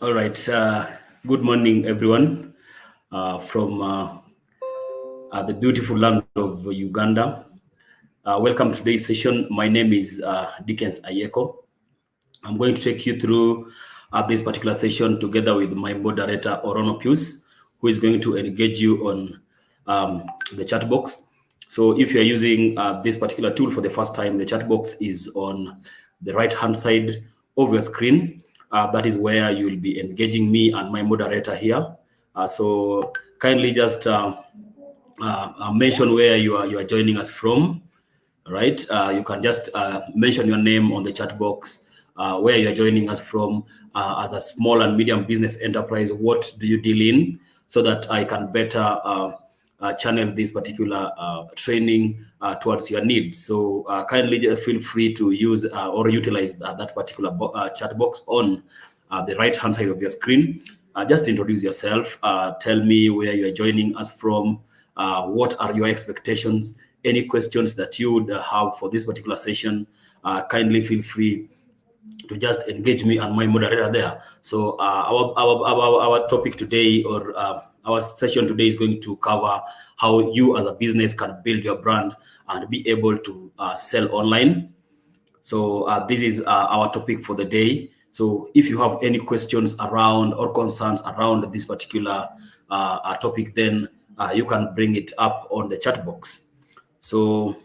All right. Good morning, everyone, from the beautiful land of Uganda. Welcome to today's session. My name is Dickens Ayeko. I'm going to take you through this particular session together with my moderator, Orono Pius, who is going to engage you on the chat box. So if you're using this particular tool for the first time, the chat box is on the right-hand side of your screen. That is where you will be engaging me and my moderator here. So kindly just mention where you are joining us from. Right? You can just mention your name on the chat box, where you're joining us from, as a small and medium business enterprise. What do you deal in, so that I can better channel this particular training towards your needs. So kindly feel free to use or utilize that particular chat box on the right-hand side of your screen. Just introduce yourself. Tell me where you are joining us from. What are your expectations? Any questions that you would have for this particular session, kindly feel free to just engage me and my moderator there. So our topic today, or our session today, is going to cover how you as a business can build your brand and be able to sell online. So this is our topic for the day. So if you have any questions around or concerns around this particular topic, then you can bring it up on the chat box. So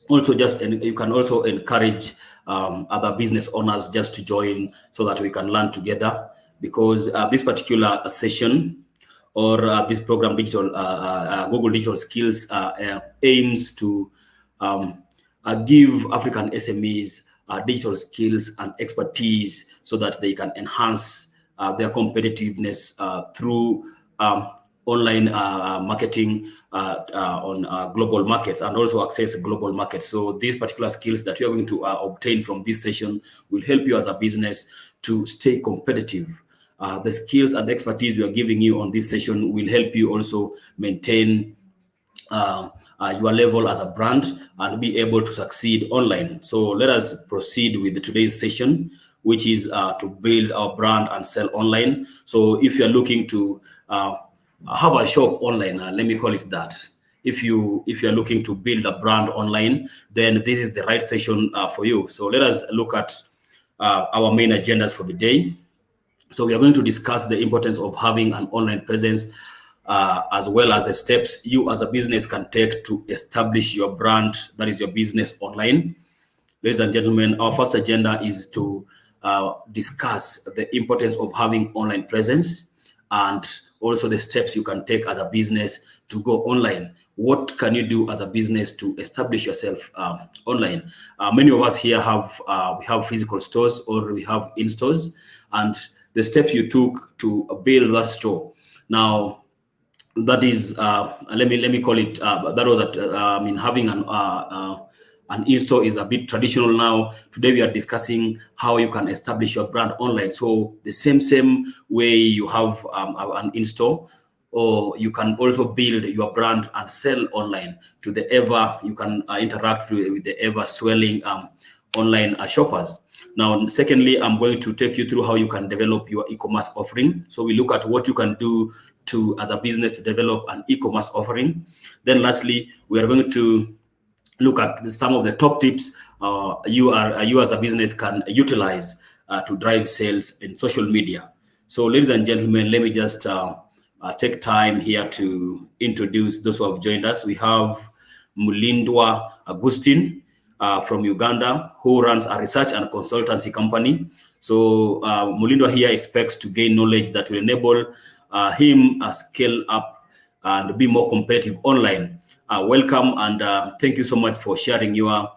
also you can also encourage other business owners just to join, so that we can learn together, because this particular session, or this program, Google Digital Skills, aims to give African SMEs digital skills and expertise, so that they can enhance their competitiveness through online marketing on global markets, and also access global markets. So these particular skills that we are going to obtain from this session will help you as a business to stay competitive. The skills and expertise we are giving you on this session will help you also maintain your level as a brand and be able to succeed online. So let us proceed with today's session, which is to build our brand and sell online. So if you're looking to have a shop online, let me call it that. If you're looking to build a brand online, then this is the right session for you. So let us look at our main agendas for the day. So we are going to discuss the importance of having an online presence, as well as the steps you as a business can take to establish your brand, that is your business, online. Ladies and gentlemen, our first agenda is to discuss the importance of having online presence, and also the steps you can take as a business to go online. What can you do as a business to establish yourself online? Many of us here we have physical stores, or we have in-stores, and the steps you took to build that store. Now, that is let me call it that was having an in-store is a bit traditional now. Today we are discussing how you can establish your brand online. So the same way you have an in-store, or you can also build your brand and sell online to the you can interact with the ever swelling online shoppers. Now, secondly, I'm going to take you through how you can develop your e-commerce offering. So we look at what you can do as a business to develop an e-commerce offering. Then lastly, we are going to look at some of the top tips you as a business can utilize to drive sales in social media. So ladies and gentlemen, let me just take time here to introduce those who have joined us. We have Mulindwa Agustin from Uganda, who runs a research and consultancy company. So Mulindwa here expects to gain knowledge that will enable him scale up and be more competitive online. Welcome, and thank you so much for sharing your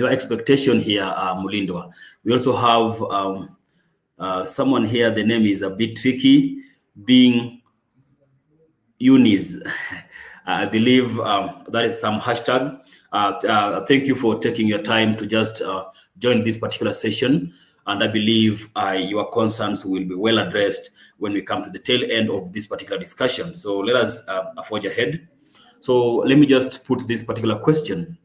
expectation here, Mulindwa. We also have someone here. The name is a bit tricky, being Eunice. I believe that is some hashtag. Thank you for taking your time to just join this particular session. And I believe your concerns will be well addressed when we come to the tail end of this particular discussion. So let us forge ahead. So let me just put this particular question.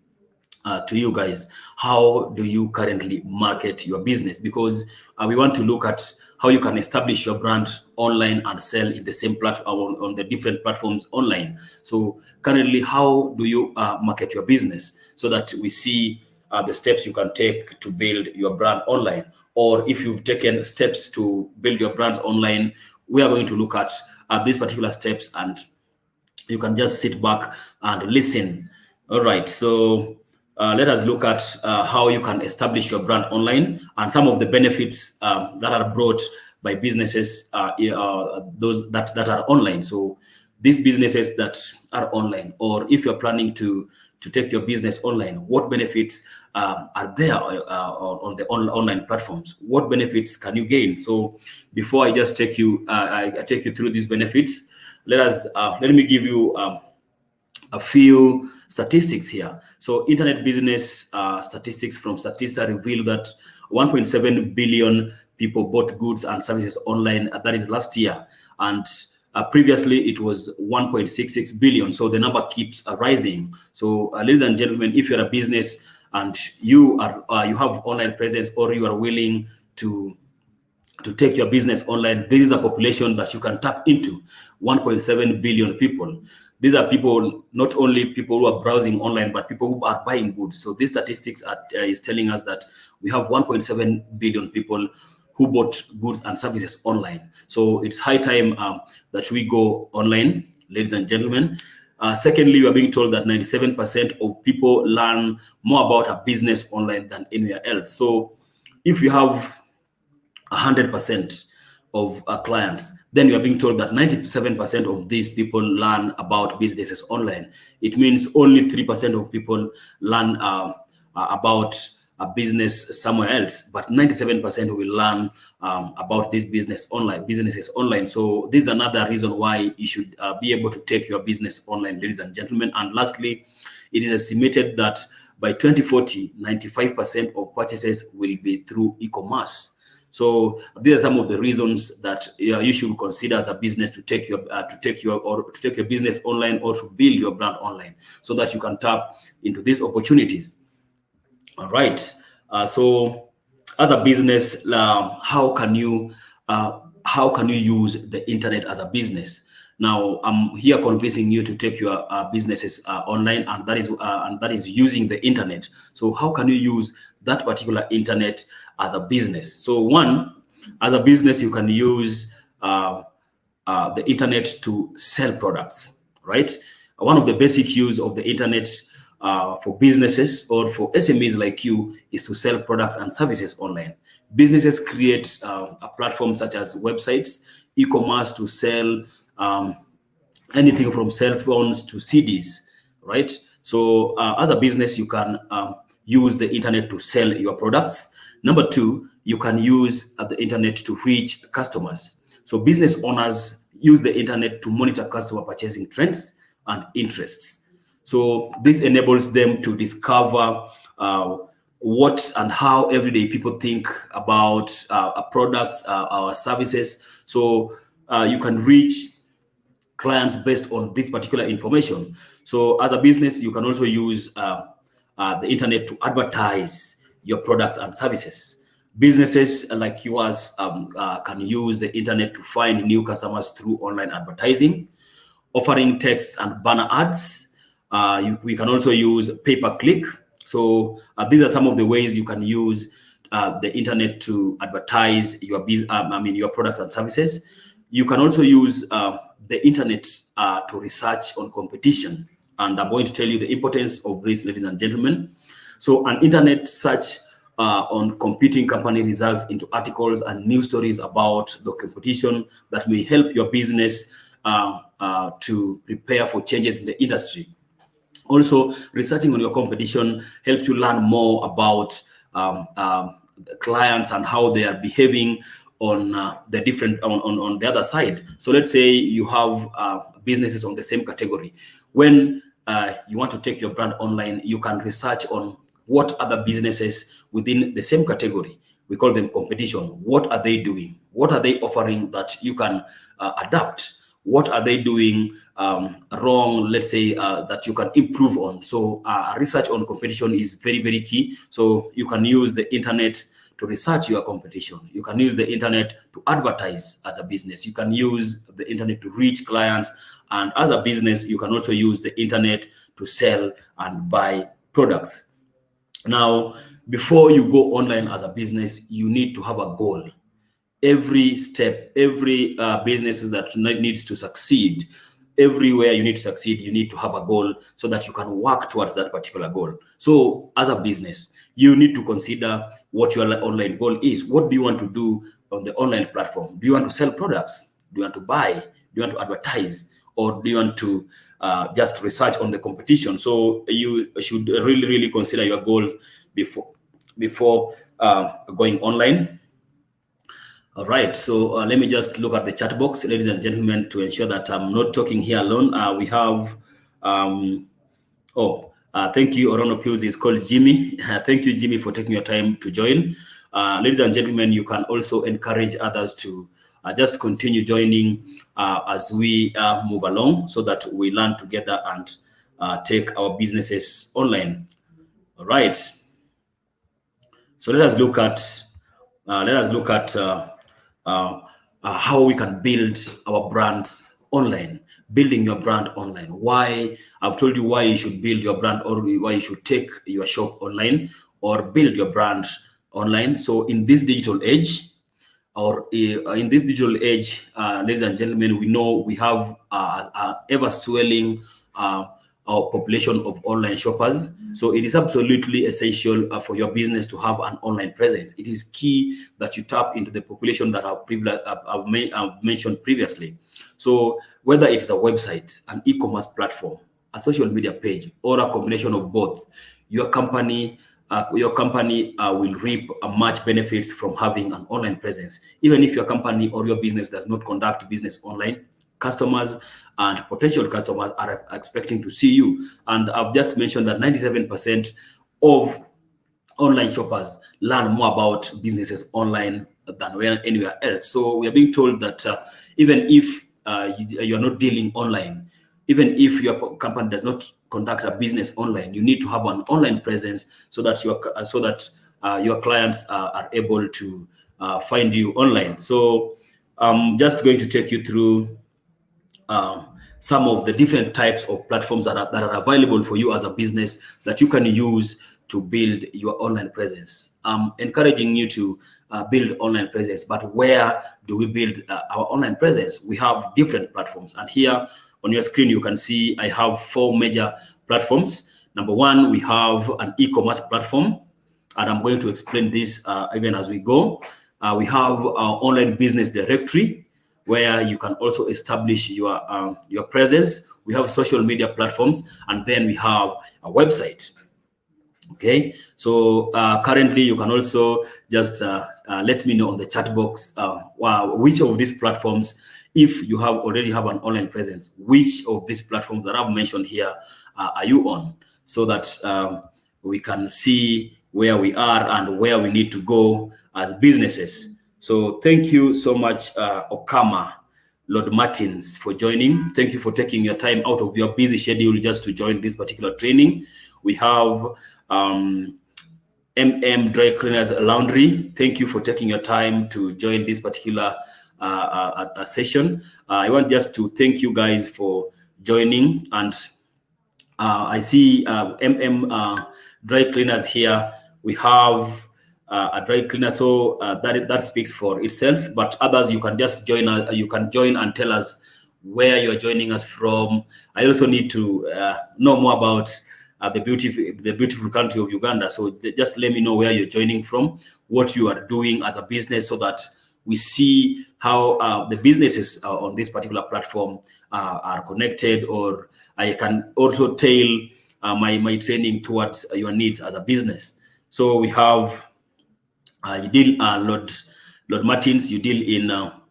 to you guys, how do you currently market your business? Because we want to look at how you can establish your brand online and sell in the same platform, on the different platforms online. So currently, how do you market your business, so that we see the steps you can take to build your brand online? Or if you've taken steps to build your brand online, we are going to look at these particular steps, and you can just sit back and listen. All right, so let us look at how you can establish your brand online and some of the benefits that are brought by businesses, those that are online. So these businesses that are online, or if you're planning to take your business online, what benefits are there on the online platforms? What benefits can you gain? So before I just take you, I take you through these benefits, let me give you a few statistics here. So internet business statistics from Statista reveal that 1.7 billion people bought goods and services online. That is last year. And previously it was 1.66 billion. So the number keeps rising. So ladies and gentlemen, if you're a business and you have online presence, or you are willing to take your business online, this is a population that you can tap into. 1.7 billion people. These are people, not only people who are browsing online, but people who are buying goods. So these statistics is telling us that we have 1.7 billion people who bought goods and services online. So it's high time that we go online, ladies and gentlemen. Secondly, we are being told that 97% of people learn more about a business online than anywhere else. So if you have 100% of clients, then you are being told that 97% of these people learn about businesses online. It means only 3% of people learn about a business somewhere else, but 97% will learn about this businesses online. So this is another reason why you should be able to take your business online, ladies and gentlemen. And lastly, it is estimated that by 2040, 95% of purchases will be through e-commerce. So these are some of the reasons that you should consider as a business to take your business online, or to build your brand online, so that you can tap into these opportunities. All right. So as a business, how can you use the internet as a business? Now, I'm here convincing you to take your businesses online, and that is using the internet. So how can you use that particular internet as a business? So one, as a business, you can use the internet to sell products, right? One of the basic use of the internet for businesses, or for SMEs like you, is to sell products and services online. Businesses create a platform such as websites, e-commerce, to sell anything from cell phones to CDs, right? So as a business, you can use the internet to sell your products. Number two, you can use the internet to reach customers. So business owners use the internet to monitor customer purchasing trends and interests. So this enables them to discover what and how everyday people think about products, our services. So you can reach clients based on this particular information. So as a business, you can also use the internet to advertise your products and services. Businesses like yours can use the internet to find new customers through online advertising, offering text and banner ads. We can also use pay-per-click. So these are some of the ways you can use the internet to advertise your your products and services. You can also use the internet to research on competition. And I'm going to tell you the importance of this, ladies and gentlemen. So an internet search on competing company results into articles and news stories about the competition that may help your business to prepare for changes in the industry. Also, researching on your competition helps you learn more about clients and how they are behaving on the different on the other side. So let's say you have businesses on the same category. When you want to take your brand online, you can research on what other businesses within the same category, we call them competition, what are they doing? What are they offering that you can adapt? what are they doing wrong, let's say, that you can improve on. So research on competition is very, very key. So you can use the internet to research your competition. You can use the internet to advertise as a business. You can use the internet to reach clients. And as a business, you can also use the internet to sell and buy products. Now, before you go online as a business, you need to have a goal. Every step, every business that needs to succeed, everywhere you need to succeed, you need to have a goal so that you can work towards that particular goal. So as a business, you need to consider what your online goal is. What do you want to do on the online platform? Do you want to sell products? Do you want to buy? Do you want to advertise? Or do you want to just research on the competition? So you should really, really consider your goal before going online. All right, so let me just look at the chat box, ladies and gentlemen, to ensure that I'm not talking here alone. We have, thank you, Orono Pius is called Jimmy. Thank you, Jimmy, for taking your time to join. Ladies and gentlemen, you can also encourage others to just continue joining as we move along so that we learn together and take our businesses online. All right. So let us look at how we can build our brands online. Building your brand online. Why? I've told you why you should build your brand, or why you should take your shop online or build your brand online. So in this digital age, ladies and gentlemen, we know we have ever swelling our population of online shoppers. So it is absolutely essential for your business to have an online presence. It is key that you tap into the population that I've mentioned previously. So whether it's a website, an e-commerce platform, a social media page, or a combination of both, your company will reap much benefits from having an online presence. Even if your company or your business does not conduct business online, customers and potential customers are expecting to see you. And I've just mentioned that 97% of online shoppers learn more about businesses online than anywhere else. So we are being told that even if you're not dealing online, even if your company does not conduct a business online, you need to have an online presence so that your clients are able to find you online. So I'm just going to take you through some of the different types of platforms that are available for you as a business that you can use to build your online presence. I'm encouraging you to build online presence, but where do we build our online presence? We have different platforms, and here on your screen you can see I have 4 major platforms. Number one, we have an e-commerce platform, and I'm going to explain this even as we go. We have our online business directory, where you can also establish your presence. We have social media platforms, and then we have a website. Okay, so currently you can also just let me know on the chat box which of these platforms, if you already have an online presence, which of these platforms that I've mentioned here are you on, so that we can see where we are and where we need to go as businesses. So thank you so much, Okama Lord Martins, for joining. Thank you for taking your time out of your busy schedule just to join this particular training. We have MM Dry Cleaners Laundry. Thank you for taking your time to join this particular session. I want just to thank you guys for joining. And I see MM Dry Cleaners here. We have a dry cleaner, so that speaks for itself. But others, you can just join. You can join and tell us where you are joining us from. I also need to know more about the beautiful country of Uganda. So just let me know where you're joining from, what you are doing as a business, so that we see how the businesses on this particular platform are connected, or I can also tailor my training towards your needs as a business. So we have you deal Lord Martins, you deal in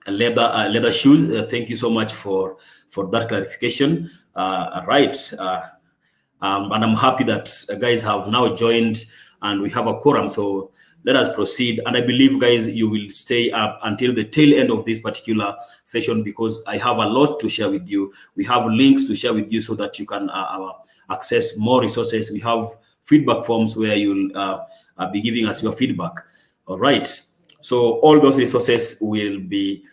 leather shoes. Thank you so much for that clarification. Right. And I'm happy that guys have now joined and we have a quorum. So let us proceed. And I believe, guys, you will stay up until the tail end of this particular session, because I have a lot to share with you. We have links to share with you so that you can access more resources. We have feedback forms where you'll be giving us your feedback. All right. So all those resources will be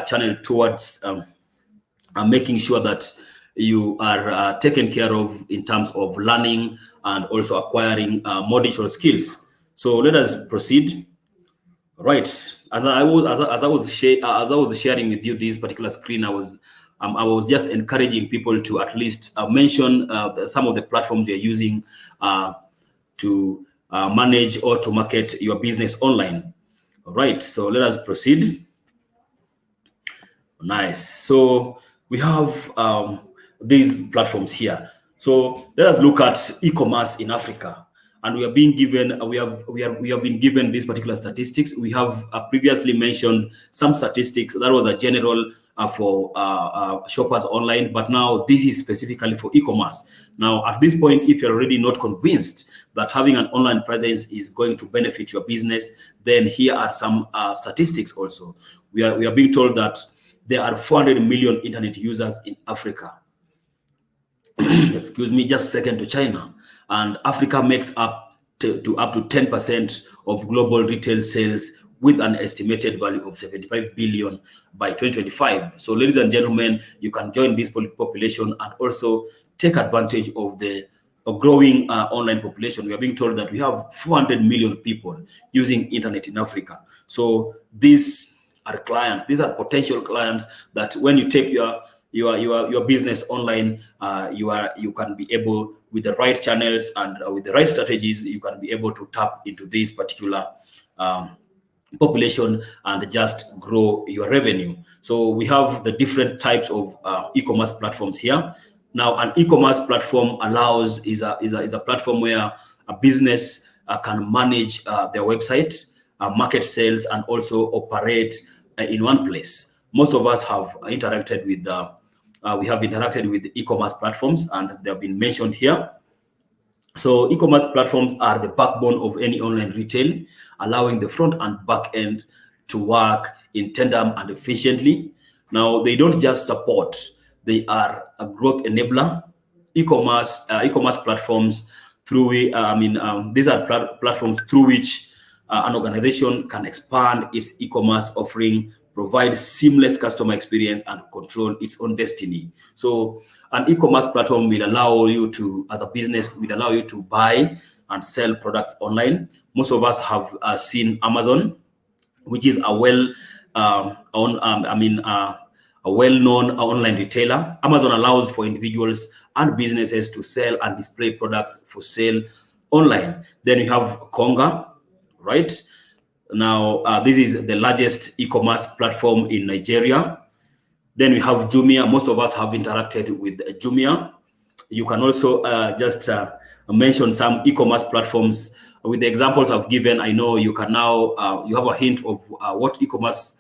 channeled towards making sure that you are taken care of in terms of learning and also acquiring more digital skills. So let us proceed. Right. As I was sharing with you this particular screen, I was just encouraging people to at least mention some of the platforms you're using to manage or to market your business online. All right. So let us proceed. Nice. So we have these platforms here. So let us look at e-commerce in Africa, and we are being given we have been given these particular statistics. We have previously mentioned some statistics that was a general for shoppers online, but now this is specifically for e-commerce. Now, at this point, if you're already not convinced that having an online presence is going to benefit your business, then here are some statistics. Also, we are being told that there are 400 million internet users in Africa. Excuse me, just a second, to China. And Africa makes up to up to 10% of global retail sales, with an estimated value of 75 billion by 2025. So ladies and gentlemen, you can join this population and also take advantage of the growing online population. We are being told that we have 400 million people using internet in Africa. So these are clients, these are potential clients that when you take your business online, you can be able, with the right channels and with the right strategies, you can be able to tap into this particular population and just grow your revenue. So we have the different types of e-commerce platforms here. Now, an e-commerce platform is a platform where a business can manage their website, market sales, and also operate in one place. Most of us have interacted with e-commerce platforms, and they have been mentioned here. So e-commerce platforms are the backbone of any online retail, allowing the front and back end to work in tandem and efficiently. Now, they don't just support, they are a growth enabler. E-commerce platforms these are platforms through which an organization can expand its e-commerce offering, provide seamless customer experience, and control its own destiny. So an e-commerce platform will allow you to, as a business, will allow you to buy and sell products online. Most of us have seen Amazon, which is a well-known online retailer. Amazon allows for individuals and businesses to sell and display products for sale online. Then you have Konga, right? Now, this is the largest e-commerce platform in Nigeria. Then we have Jumia. Most of us have interacted with Jumia. You can also just mention some e-commerce platforms. With the examples I've given, I know you can now, you have a hint of what e-commerce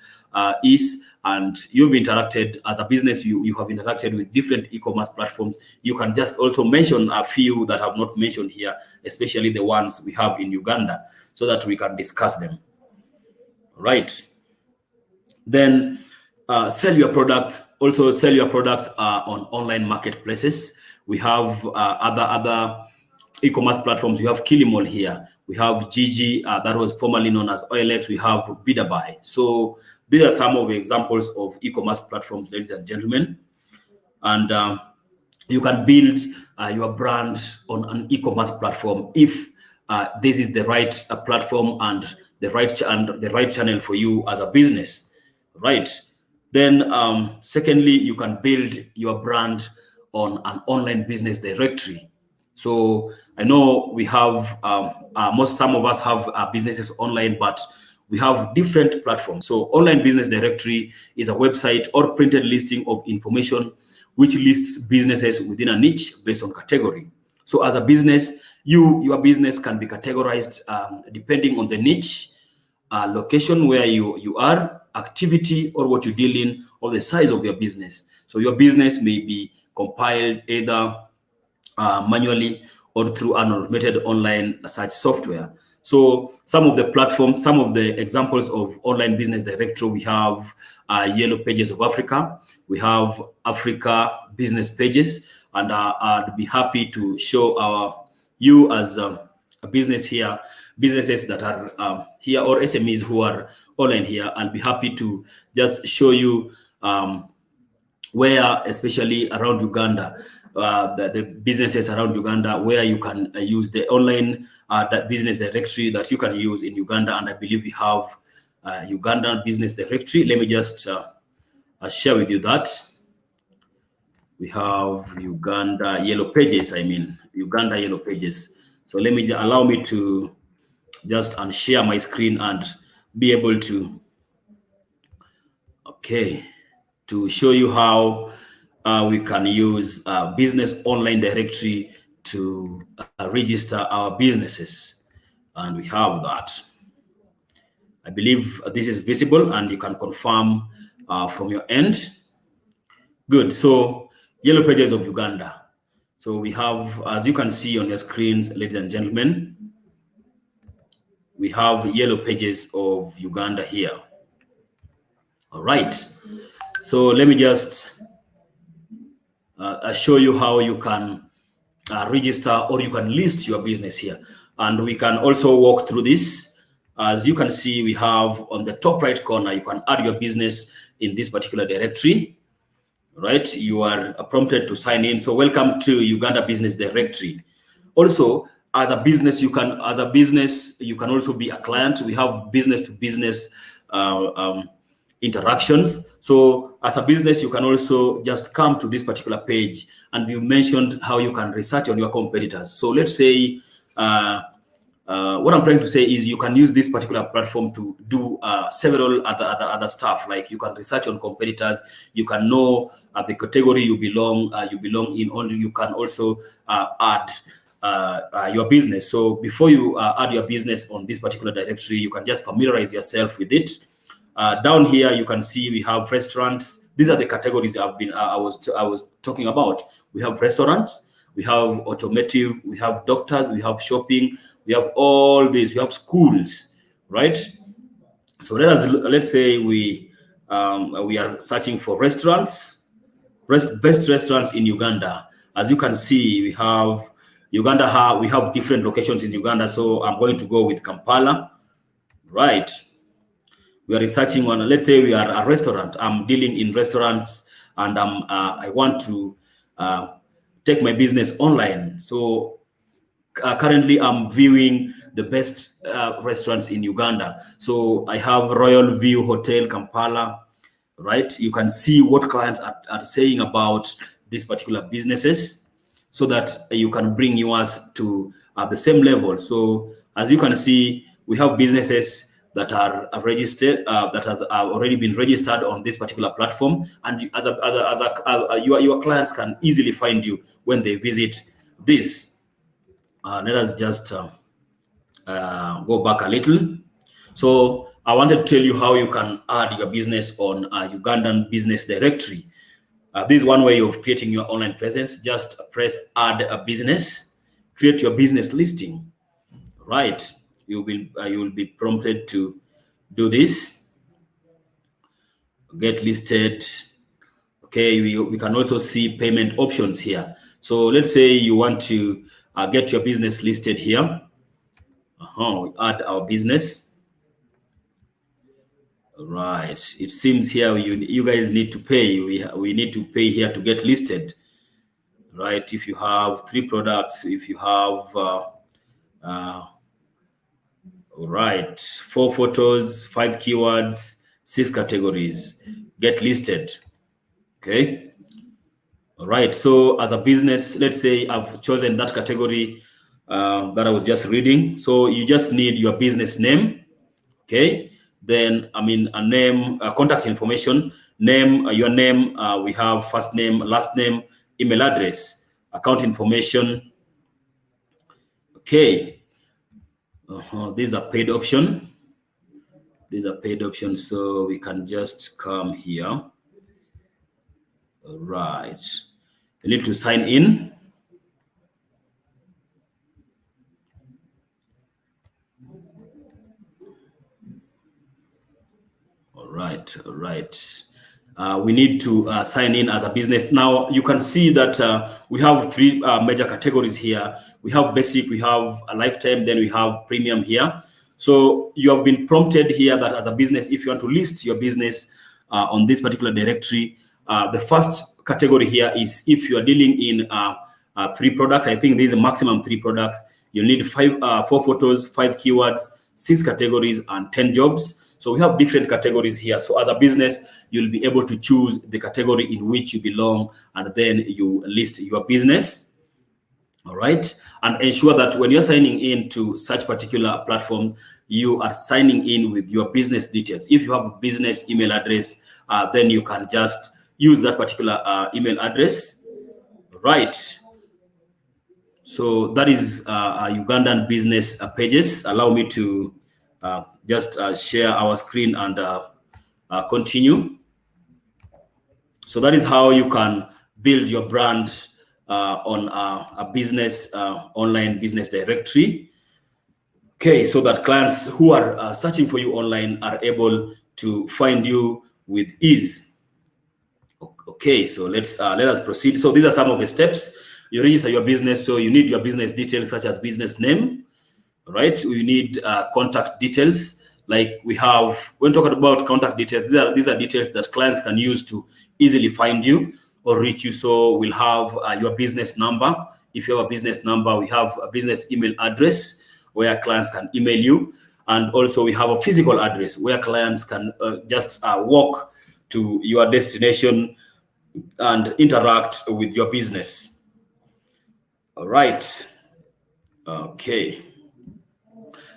is, and you've interacted as a business, you have interacted with different e-commerce platforms. You can just also mention a few that I've not mentioned here, especially the ones we have in Uganda, so that we can discuss them. Right. Then sell your products. Also sell your products on online marketplaces. We have other e-commerce platforms. We have Kilimall here. We have Gigi, that was formerly known as OLX. We have Bidabuy. So these are some of the examples of e-commerce platforms, ladies and gentlemen. And you can build your brand on an e-commerce platform if this is the right platform and the right channel for you as a business, right? Then secondly, you can build your brand on an online business directory. So I know we have some of us have businesses online, but we have different platforms. So online business directory is a website or printed listing of information which lists businesses within a niche based on category. So as a business, your business can be categorized depending on the niche, location where you are, activity or what you deal in, or the size of your business. So your business may be compiled either manually or through an automated online search software. So some of the platforms, some of the examples of online business directory, we have Yellow Pages of Africa, we have Africa Business Pages, and I'd be happy to show you as a business here, businesses that are here, or SMEs who are online here. I'll be happy to just show you where, especially around Uganda, the businesses around Uganda, where you can use the online that business directory that you can use in Uganda. And I believe we have Ugandan business directory. Let me just share with you that. We have Uganda Yellow Pages, Uganda Yellow Pages. So allow me to just unshare my screen and be able to, to show you how we can use business online directory to register our businesses. And we have that. I believe this is visible and you can confirm from your end. Good. So Yellow Pages of Uganda. So we have, as you can see on your screens, ladies and gentlemen, we have Yellow Pages of Uganda here. All right. So let me just show you how you can register or you can list your business here. And we can also walk through this. As you can see, we have on the top right corner, you can add your business in this particular directory, right? You are prompted to sign in. So welcome to Uganda Business Directory. Also, as a business, you can also be a client. We have business to business interactions. So as a business, you can also just come to this particular page, and you mentioned how you can research on your competitors. So let's say, what I'm trying to say is you can use this particular platform to do several other stuff. Like you can research on competitors, you can know the category you belong in, or you can also add your business. So before you add your business on this particular directory, you can just familiarize yourself with it. Down here, you can see we have restaurants. These are the categories I was talking about. We have restaurants, we have automotive, we have doctors, we have shopping, we have all these, we have schools, right? So let's say we are searching for restaurants, best restaurants in Uganda. As you can see, we have we have different locations in Uganda. So I'm going to go with Kampala, right? We are researching on, let's say we are a restaurant. I'm dealing in restaurants, and I want to take my business online. So currently I'm viewing the best restaurants in Uganda. So I have Royal View Hotel, Kampala, right? You can see what clients are saying about these particular businesses, so that you can bring yours to the same level. So as you can see, we have businesses that are registered, that has already been registered on this particular platform, and your clients can easily find you when they visit this. Let us just go back a little. So I wanted to tell you how you can add your business on a Ugandan business directory. This is one way of creating your online presence. Just press add a business, create your business listing, right? You will be prompted to do this. Get listed. Okay, we can also see payment options here. So let's say you want to get your business listed here. We add our business. Right. It seems here you guys need to pay. We need to pay here to get listed. Right. If you have 3 products, if you have right, 4 photos, 5 keywords, 6 categories, get listed. Okay. All right. So as a business, let's say I've chosen that category that I was just reading. So you just need your business name. Okay. Then, a name, contact information, name, your name. We have first name, last name, email address, account information. Okay. These are paid option. These are paid options. So we can just come here. All right. You need to sign in. right. We need to sign in as a business. Now you can see that we have three major categories here. We have basic, we have a lifetime, then we have premium here. So you have been prompted here that as a business, if you want to list your business on this particular directory, the first category here is if you are dealing in 3 products. I think there is a maximum 3 products. You need 4 photos, 5 keywords, 6 categories, and 10 jobs. So we have different categories here. So as a business, you'll be able to choose the category in which you belong, and then you list your business. All right. And ensure that when you're signing in to such particular platforms, you are signing in with your business details. If you have a business email address, then you can just use that particular email address. Right. So that is Ugandan business pages. Allow me to just share our screen and continue. So that is how you can build your brand on a business online business directory. Okay, so that clients who are searching for you online are able to find you with ease. Okay, so let us proceed. So these are some of the steps. You register your business, so you need your business details such as business name, right? You need contact details. Like we have, when talking about contact details, these are details that clients can use to easily find you or reach you. So we'll have your business number. If you have a business number, we have a business email address where clients can email you. And also we have a physical address where clients can just walk to your destination and interact with your business. All right. Okay.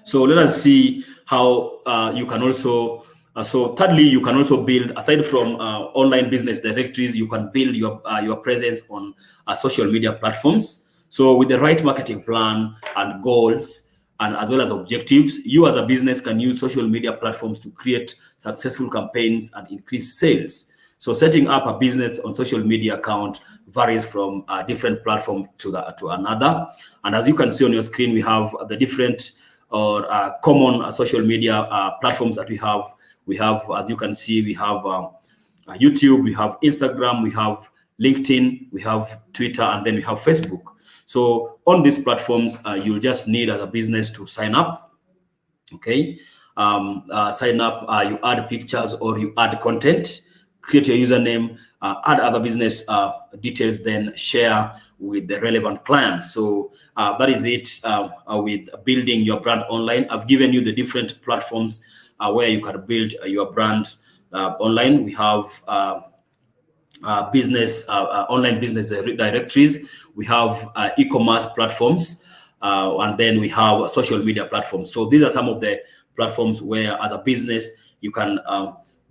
So let us see how you can also, so thirdly, you can also build, aside from online business directories, you can build your presence on social media platforms. So with the right marketing plan and goals, and as well as objectives, you as a business can use social media platforms to create successful campaigns and increase sales. So setting up a business on social media account varies from a different platform to another. And as you can see on your screen, we have the different or common social media platforms that we have. We have, as you can see, we have YouTube, we have Instagram, we have LinkedIn, we have Twitter, and then we have Facebook. So on these platforms, you'll just need as a business to sign up. Okay, sign up, you add pictures or you add content, create your username, add other business details, then share with the relevant clients. So that is it with building your brand online. I've given you the different platforms where you can build your brand online. We have online business directories. We have e-commerce platforms, and then we have social media platforms. So these are some of the platforms where, as a business, you can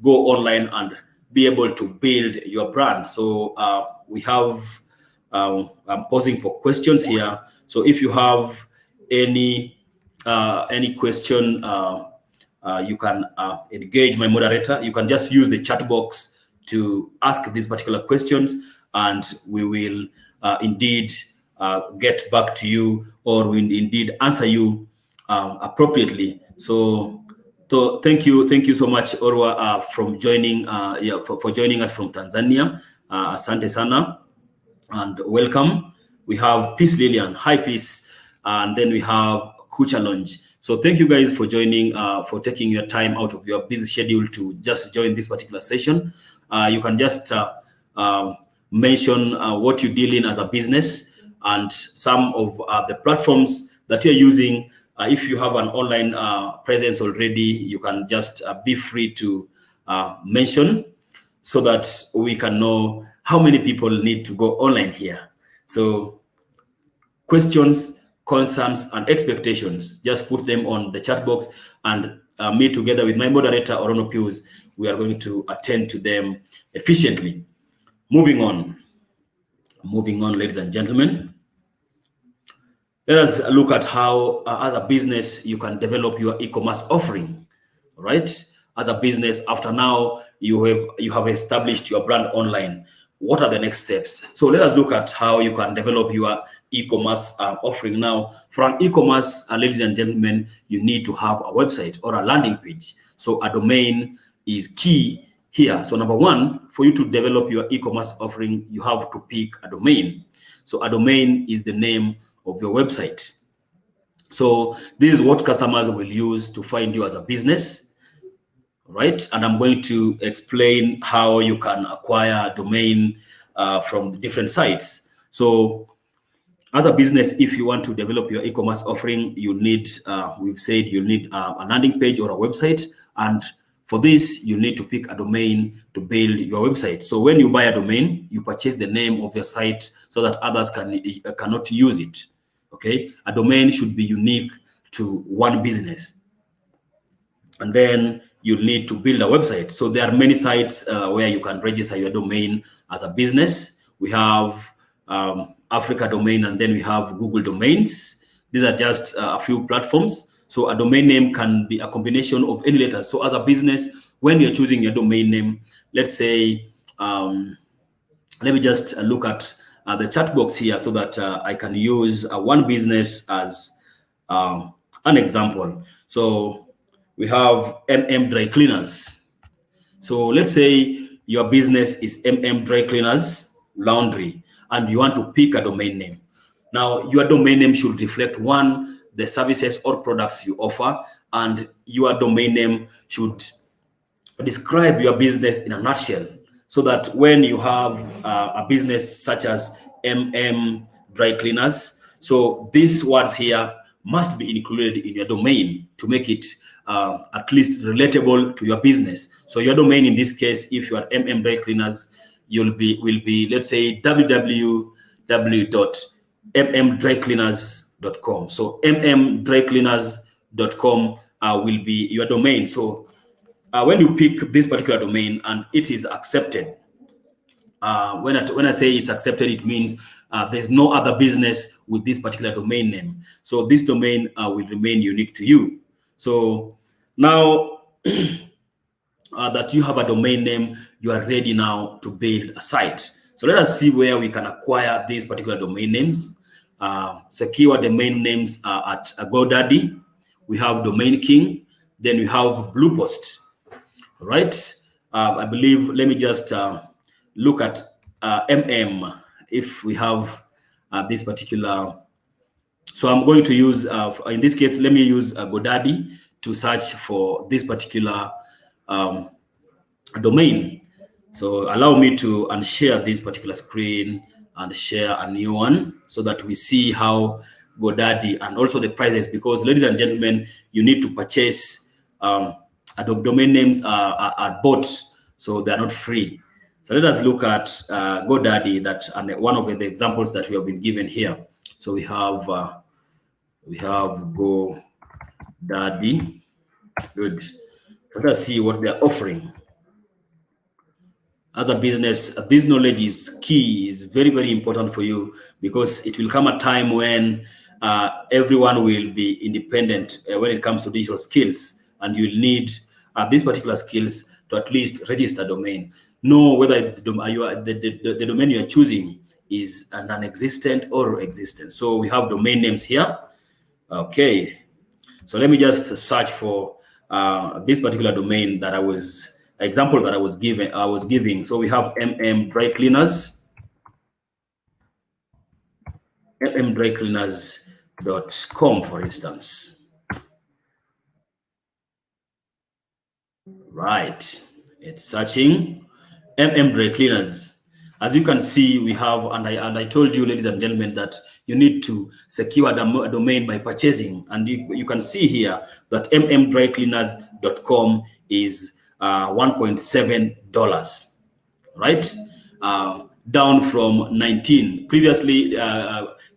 go online and be able to build your brand. So we have, I'm pausing for questions here. So if you have any question, you can engage my moderator. You can just use the chat box to ask these particular questions, and we will indeed get back to you, or will indeed answer you appropriately. So thank you so much, Orwa, from joining for joining us from Tanzania. Asante sana and welcome. We have Peace Lillian, hi Peace, and then we have Kucha Lounge. So thank you guys for joining, for taking your time out of your busy schedule to just join this particular session. You can just mention what you deal in as a business and some of the platforms that you're using. If you have an online presence already, you can just be free to mention so that we can know how many people need to go online here. So questions, concerns, and expectations, just put them on the chat box, and me together with my moderator, Orono Pius, we are going to attend to them efficiently. Moving on, ladies and gentlemen. Let us look at how, as a business, you can develop your e-commerce offering, right? As a business, after now you have established your brand online. What are the next steps? So let us look at how you can develop your e-commerce offering. Now, for an e-commerce, ladies and gentlemen, you need to have a website or a landing page. So a domain is key here. So number one, for you to develop your e-commerce offering, you have to pick a domain. So a domain is the name of your website. So this is what customers will use to find you as a business, right? And I'm going to explain how you can acquire a domain from different sites. So as a business, if you want to develop your e-commerce offering, you need, we've said you need a landing page or a website. And for this, you need to pick a domain to build your website. So when you buy a domain, you purchase the name of your site so that others cannot use it. Okay, a domain should be unique to one business. And then you need to build a website. So there are many sites where you can register your domain as a business. We have Africa Domain, and then we have Google Domains. These are just a few platforms. So a domain name can be a combination of any letters. So as a business, when you're choosing your domain name, let's say, let me just look at the chat box here so that I can use one business as an example. So we have MM Dry Cleaners. So let's say your business is MM Dry Cleaners Laundry, and you want to pick a domain name. Now, your domain name should reflect one, the services or products you offer, and your domain name should describe your business in a nutshell, so that when you have a business such as MM Dry Cleaners, so these words here must be included in your domain to make it at least relatable to your business. So your domain in this case, if you are MM Dry Cleaners, will be let's say www.mmdrycleaners.com. So mmdrycleaners.com will be your domain. So when you pick this particular domain and it is accepted, when I say it's accepted, it means there's no other business with this particular domain name. So this domain will remain unique to you. So now that you have a domain name, you are ready now to build a site. So let us see where we can acquire these particular domain names. Secure domain names at GoDaddy. We have Domain King. Then we have Bluepost. Right? I believe, let me just look at MM if we have this particular. So I'm going to use, in this case, let me use GoDaddy to search for this particular domain. So allow me to unshare this particular screen and share a new one so that we see how GoDaddy and also the prices, because ladies and gentlemen, you need to purchase domain names are bought, so they're not free. So let us look at GoDaddy, and one of the examples that we have been given here. So we have GoDaddy. Good. So let's see what they're offering. As a business, this knowledge is key, is very, very important for you, because it will come a time when everyone will be independent when it comes to digital skills, and you'll need these particular skills to at least register a domain. Know whether the domain you are choosing is non-existent or existent. So we have domain names here. Okay, so let me just search for this particular domain that I was giving. So we have MM Dry Cleaners, mmdrycleaners.com, for instance. Right, it's searching MM Dry Cleaners. As you can see, we have, and I told you, ladies and gentlemen, that you need to secure a domain by purchasing. And you can see here that mmdrycleaners.com is $1.7, right? Down from 19. Previously,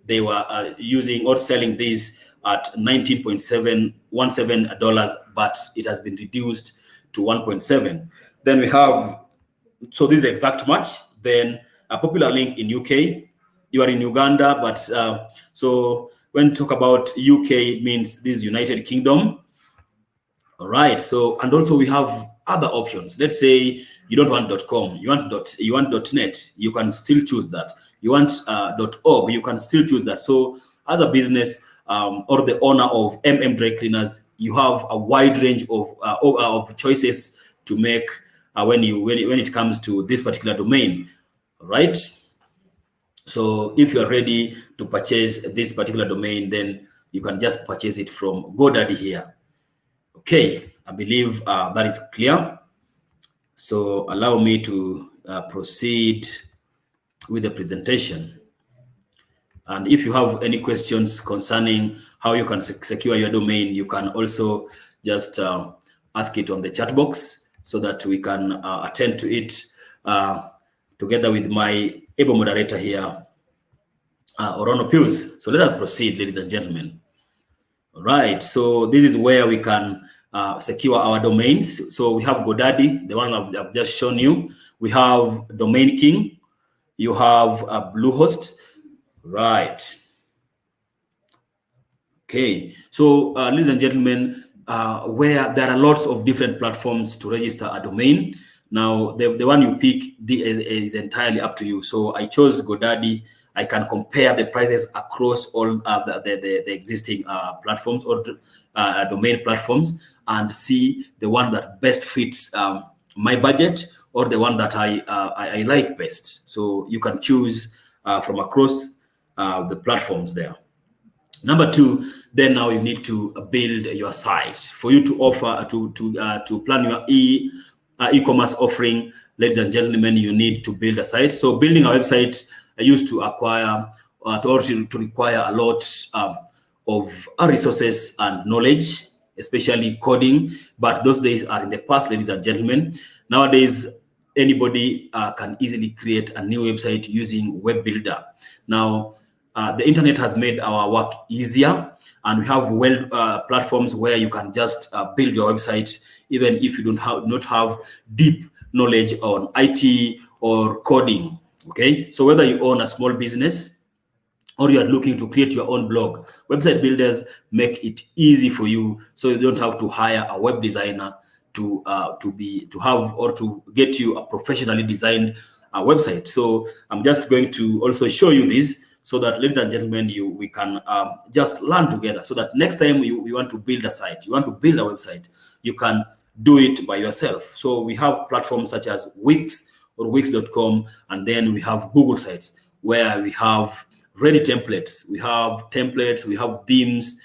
they were using or selling this at $19.17, but it has been reduced to 1.7. Then we have, so this is exact match. Then a popular link in UK. You are in Uganda, but so when we talk about UK, it means this United Kingdom. All right. So, and also we have other options. Let's say you don't want .com, you want .net, you can still choose that. You want .org, you can still choose that. So as a business or the owner of MM Dry Cleaners, you have a wide range of choices to make when it comes to this particular domain, right? So if you are ready to purchase this particular domain, then you can just purchase it from GoDaddy here. Okay, I believe that is clear. So allow me to proceed with the presentation. And if you have any questions concerning how you can secure your domain, you can also just ask it on the chat box so that we can attend to it together with my able moderator here, Orono Pius. So let us proceed, ladies and gentlemen. All right, so this is where we can secure our domains. So we have GoDaddy, the one I've just shown you. We have Domain King. You have Bluehost. Right. Okay. So, ladies and gentlemen, where there are lots of different platforms to register a domain. Now, the one you pick is entirely up to you. So I chose GoDaddy. I can compare the prices across all the existing platforms or domain platforms and see the one that best fits my budget or the one that I like best. So you can choose from across the platforms there. Number two, then now you need to build your site. For you to offer to plan your e-commerce offering, ladies and gentlemen, you need to build a site. So building a website used to acquire to require a lot of resources and knowledge, especially coding. But those days are in the past, ladies and gentlemen. Nowadays, anybody can easily create a new website using Web Builder. Now, the internet has made our work easier, and we have platforms where you can just build your website, even if you not have deep knowledge on IT or coding. Okay, so whether you own a small business or you are looking to create your own blog, website builders make it easy for you, so you don't have to hire a web designer to have or to get you a professionally designed website. So I'm just going to also show you this, so that, ladies and gentlemen, we can just learn together, so that next time you want to build a site, you want to build a website, you can do it by yourself. So we have platforms such as Wix or Wix.com, and then we have Google Sites, where we have ready templates. We have templates, we have themes,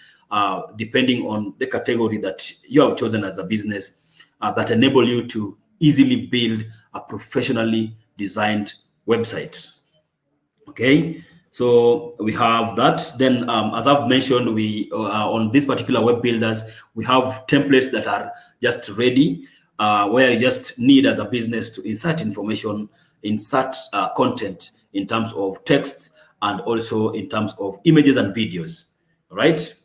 depending on the category that you have chosen as a business, that enable you to easily build a professionally designed website. Okay. So we have that. Then, as I've mentioned, we on these particular web builders, we have templates that are just ready, where you just need as a business to insert information, insert content in terms of text and also in terms of images and videos. All right.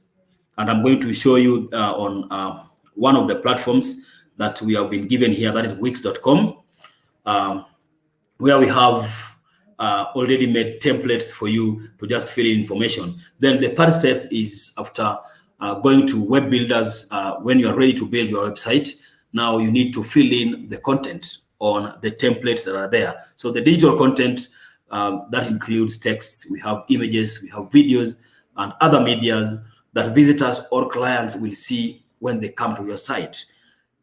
And I'm going to show you on one of the platforms that we have been given here, that is Wix.com, where we have already made templates for you to just fill in information. Then the third step is, after going to web builders, when you are ready to build your website, now you need to fill in the content on the templates that are there. So the digital content, that includes texts, we have images, we have videos, and other medias that visitors or clients will see when they come to your site.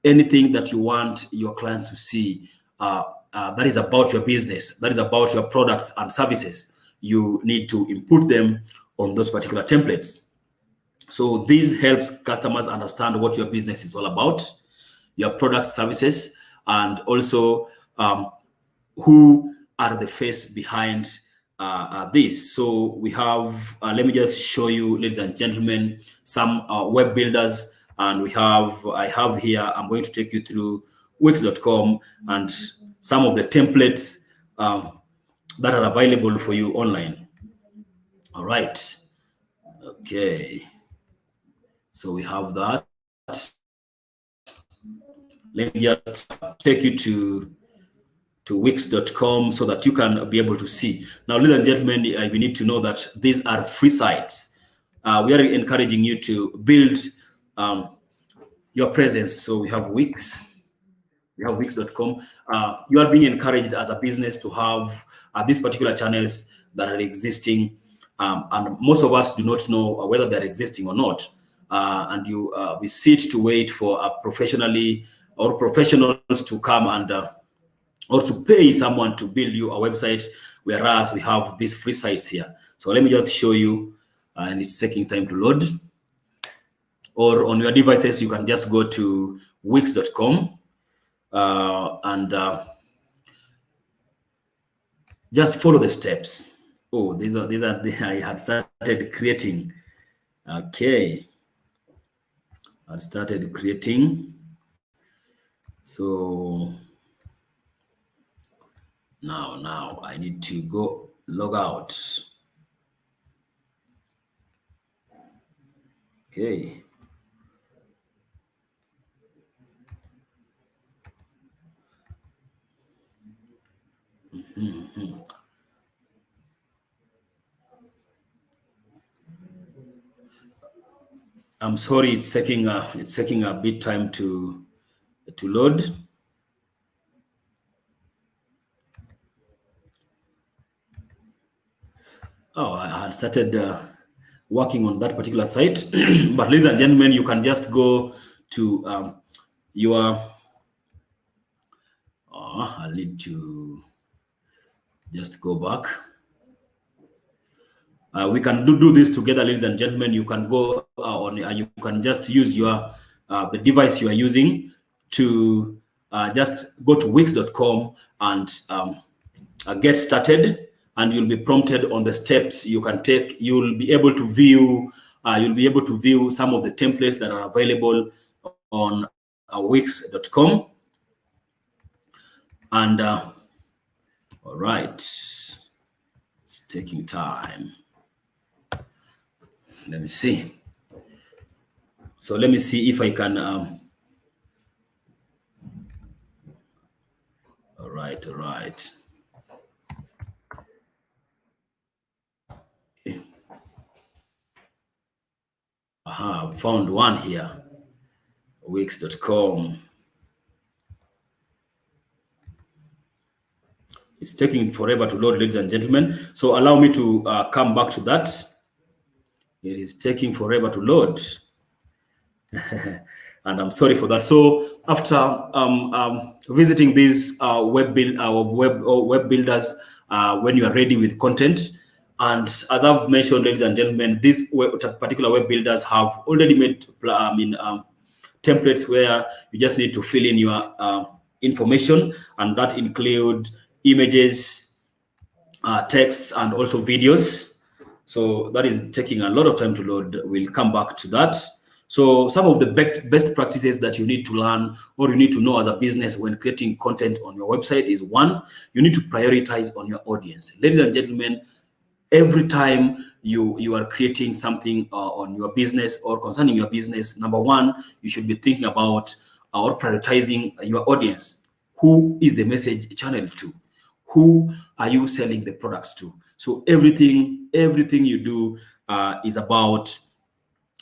Anything that you want your clients to see, that is about your business, that is about your products and services, you need to input them on those particular templates. So this helps customers understand what your business is all about, your products, services, and also who are the face behind this. So we have, let me just show you, ladies and gentlemen, some web builders. And I have here, I'm going to take you through Wix.com and some of the templates that are available for you online. All right. Okay. So we have that. Let me just take you to Wix.com so that you can be able to see. Now, ladies and gentlemen, we need to know that these are free sites. We are encouraging you to build your presence. So we have Wix. We have Wix.com. You are being encouraged as a business to have these particular channels that are existing, and most of us do not know whether they're existing or not. And we sit to wait for a professionally or professionals to come and or to pay someone to build you a website, whereas we have these free sites here. So let me just show you, and it's taking time to load. Or on your devices, you can just go to wix.com and just follow the steps. Oh, these are the, I had started creating. Okay, I started creating. So now I need to go log out. Okay. I'm sorry, it's taking a bit time to load. Oh, I had started working on that particular site, but ladies and gentlemen, you can just go to your. I'll need to just go back. We can do this together, ladies and gentlemen. You can go on. You can just use your the device you are using to just go to wix.com and get started, and you'll be prompted on the steps you can take. You'll be able to view. You'll be able to view some of the templates that are available on wix.com. And all right, it's taking time. Let me see. So let me see if I can. All right. Okay. Aha, found one here. Wix.com. It's taking forever to load, ladies and gentlemen. So allow me to come back to that. It is taking forever to load. And I'm sorry for that. So after visiting these web builders, when you are ready with content, and as I've mentioned, ladies and gentlemen, these particular web builders have already made templates where you just need to fill in your information, and that include images, texts, and also videos. So that is taking a lot of time to load. We'll come back to that. So some of the best practices that you need to learn or you need to know as a business when creating content on your website is: one, you need to prioritize on your audience. Ladies and gentlemen, every time you are creating something on your business or concerning your business, number one, you should be thinking about or prioritizing your audience. Who is the message channeled to? Who are you selling the products to? So everything you do is about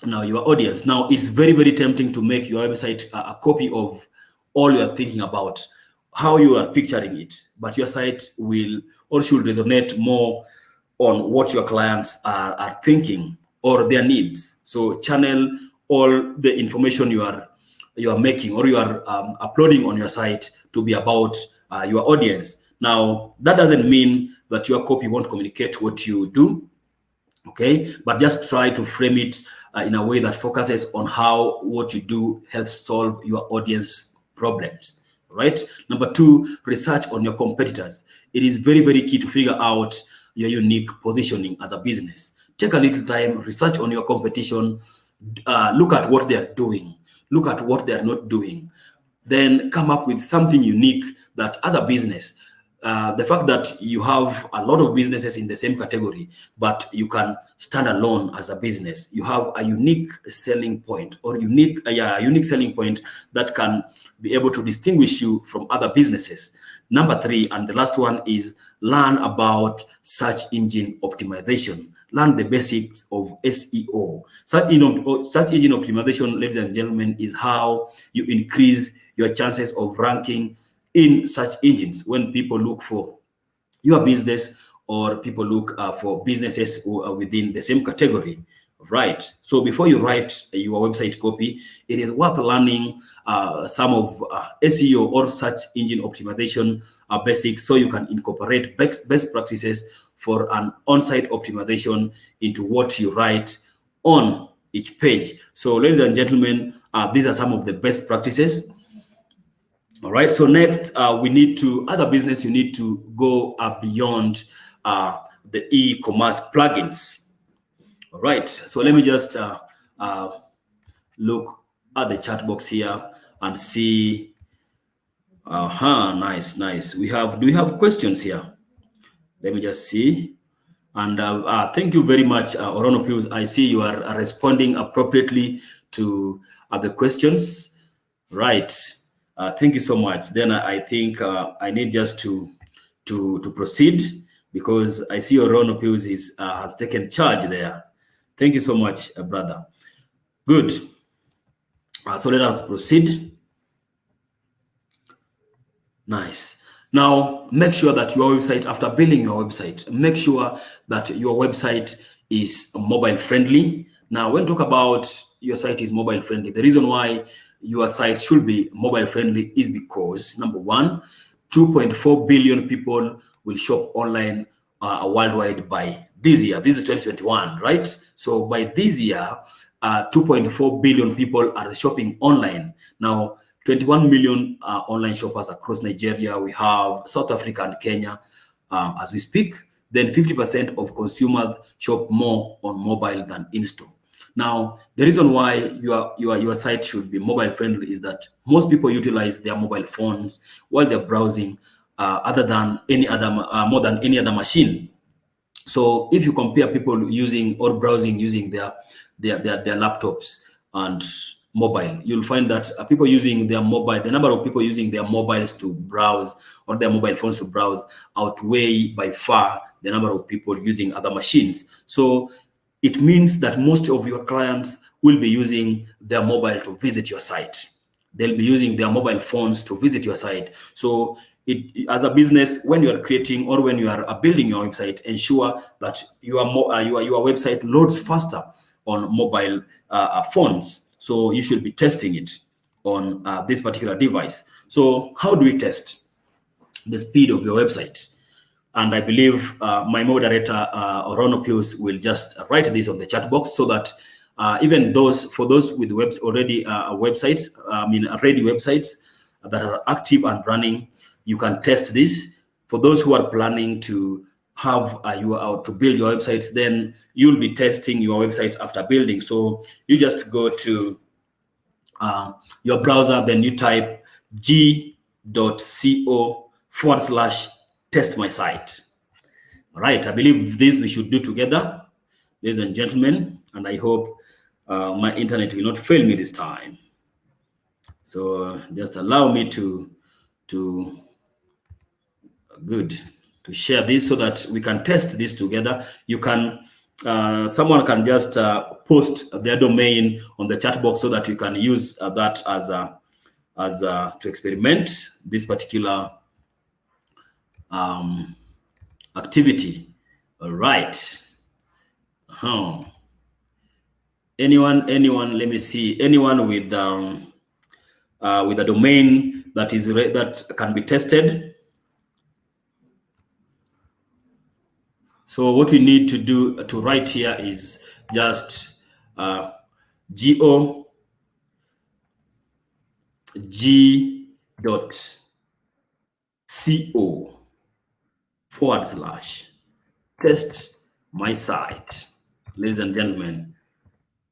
now your audience. Now it's very tempting to make your website a copy of all you're thinking about, how you are picturing it, but your site will or should resonate more on what your clients are thinking or their needs. So channel all the information you are making or you are uploading on your site to be about your audience. Now that doesn't mean that your copy won't communicate what you do, okay, but just try to frame it in a way that focuses on how what you do helps solve your audience problems. Right. Number two, research on your competitors. It is very key to figure out your unique positioning as a business. Take a little time, research on your competition, look at what they're doing, look at what they're not doing, then come up with something unique that as a business, the fact that you have a lot of businesses in the same category, but you can stand alone as a business. You have a unique selling point or unique selling point that can be able to distinguish you from other businesses. Number three, and the last one, is learn about search engine optimization. Learn the basics of SEO. Search engine optimization, ladies and gentlemen, is how you increase your chances of ranking in search engines when people look for your business or people look for businesses within the same category, Right. So before you write your website copy, it is worth learning some of SEO or search engine optimization basics, so you can incorporate best practices for an on-site optimization into what you write on each page. So ladies and gentlemen, these are some of the best practices. All right. So next, we need to, as a business, you need to go beyond the e-commerce plugins. All right, so let me just look at the chat box here and see. Nice. Do we have questions here? Let me just see. And thank you very much, Orono Pius. I see you are responding appropriately to the questions. Right. Thank you so much. Then I think I need just to proceed, because I see Orono Pius has taken charge there. Thank you so much, brother. Good. So let us proceed. Nice. Now, make sure that your website, after building your website, make sure that your website is mobile friendly. Now, when we talk about your site is mobile friendly, the reason why your site should be mobile friendly is because, number one, 2.4 billion people will shop online worldwide by this year. This is 2021, right? So by this year, 2.4 billion people are shopping online. Now, 21 million online shoppers across Nigeria. We have South Africa and Kenya as we speak. Then 50% of consumers shop more on mobile than in-store. Now, the reason why your site should be mobile friendly is that most people utilize their mobile phones while they're browsing, other than any other more than any other machine. So if you compare people using or browsing using their laptops and mobile, you'll find that people using their mobile, the number of people using their mobiles to browse or their mobile phones to browse outweigh by far the number of people using other machines. So it means that most of your clients will be using their mobile to visit your site. They'll be using their mobile phones to visit your site. So as a business, when you are creating or when you are building your website, ensure that your website loads faster on mobile phones. So you should be testing it on this particular device. So how do we test the speed of your website? And I believe my moderator, Orono Pius, will just write this on the chat box, so that even for those with ready websites that are active and running, you can test this. For those who are planning to have to build your websites, then you'll be testing your websites after building. So you just go to your browser, then you type g.co/test my site. All right, I believe this we should do together, ladies and gentlemen, and I hope my internet will not fail me this time. So just allow me to share this so that we can test this together. You can, someone can just post their domain on the chat box so that you can use that as to experiment this particular activity. All right. Anyone? Let me see. Anyone with a domain that can be tested? So what we need to do to write here is just g.co/ test my site. Ladies and gentlemen,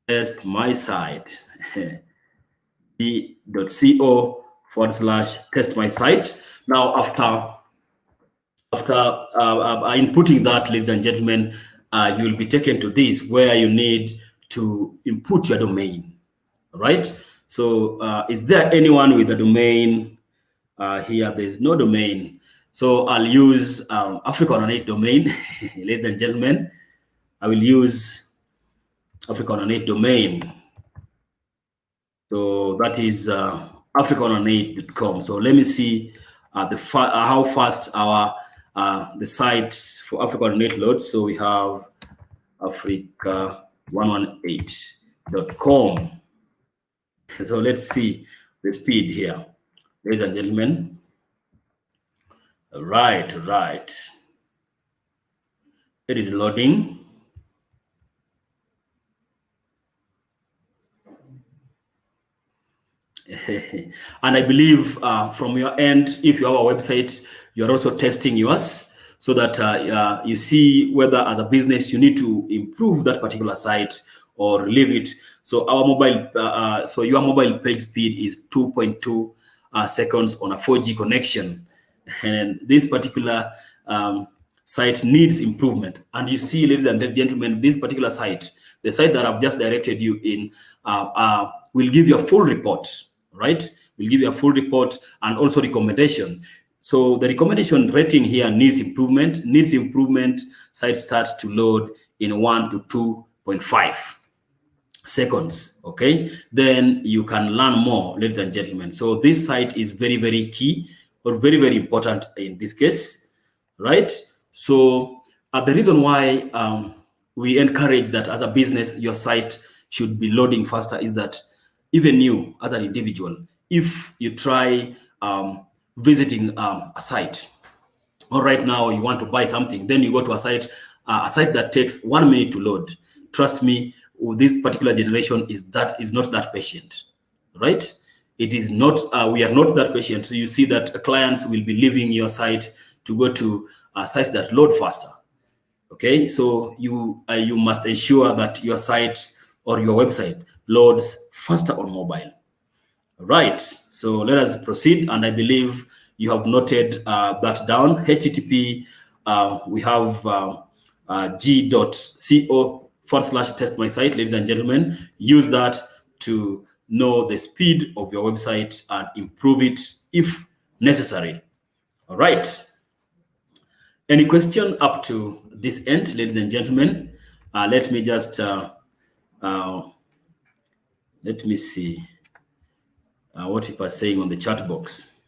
test my site. g.co/ test my site. Now, after inputting that, ladies and gentlemen, you'll be taken to this where you need to input your domain. All right. So is there anyone with a domain here? There's no domain. So I'll use Africa108 domain. Ladies and gentlemen, I will use Africa108 domain. So that is Africa108.com. So let me see how fast our the sites for Africa108 loads. So we have Africa AFR001 So let's see the speed here, ladies and gentlemen. Right. It is loading. And I believe from your end, if you have a website, you're also testing yours so that you see whether as a business you need to improve that particular site or leave it. So our mobile, so your mobile page speed is 2.2 seconds on a 4G connection, and this particular site needs improvement. And you see, ladies and gentlemen, this particular site, the site that I've just directed you in, will give you a full report, right? Will give you a full report and also recommendation. So the recommendation rating here needs improvement. Site starts to load in 1 to 2.5 seconds. Okay, then you can learn more, ladies and gentlemen. So this site is very, very key, or very, very important in this case, right? So the reason why we encourage that as a business, your site should be loading faster is that even you as an individual, if you try visiting a site, or right now you want to buy something, then you go to a site that takes 1 minute to load. Trust me, this particular generation is not that patient, right? It is not. We are not that patient. So you see that clients will be leaving your site to go to sites that load faster. Okay, so you must ensure that your site or your website loads faster on mobile. Right. So let us proceed, and I believe you have noted that down. HTTP. We have g.co/test my site, ladies and gentlemen. Use that to know the speed of your website and improve it if necessary. All right. Any question up to this end, ladies and gentlemen? Let me just let me see what people are saying on the chat box.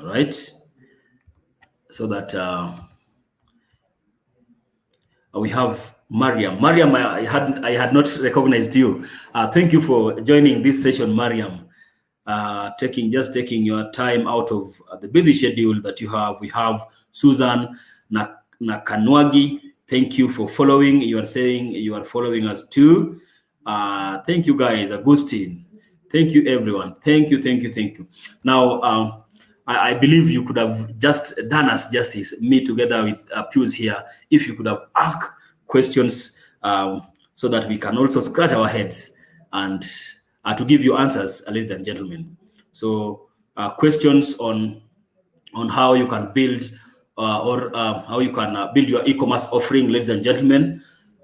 All right, so that we have Mariam. Mariam, I had not recognized you. Thank you for joining this session, Mariam. Taking your time out of the busy schedule that you have. We have Susan Nakanwagi. Thank you for following. You are saying you are following us too. Thank you, guys. Agustin. Thank you, everyone. Thank you. Now, I believe you could have just done us justice, me together with Pius here, if you could have asked questions so that we can also scratch our heads and to give you answers, ladies and gentlemen. So questions on how you can build or how you can build your e-commerce offering, ladies and gentlemen,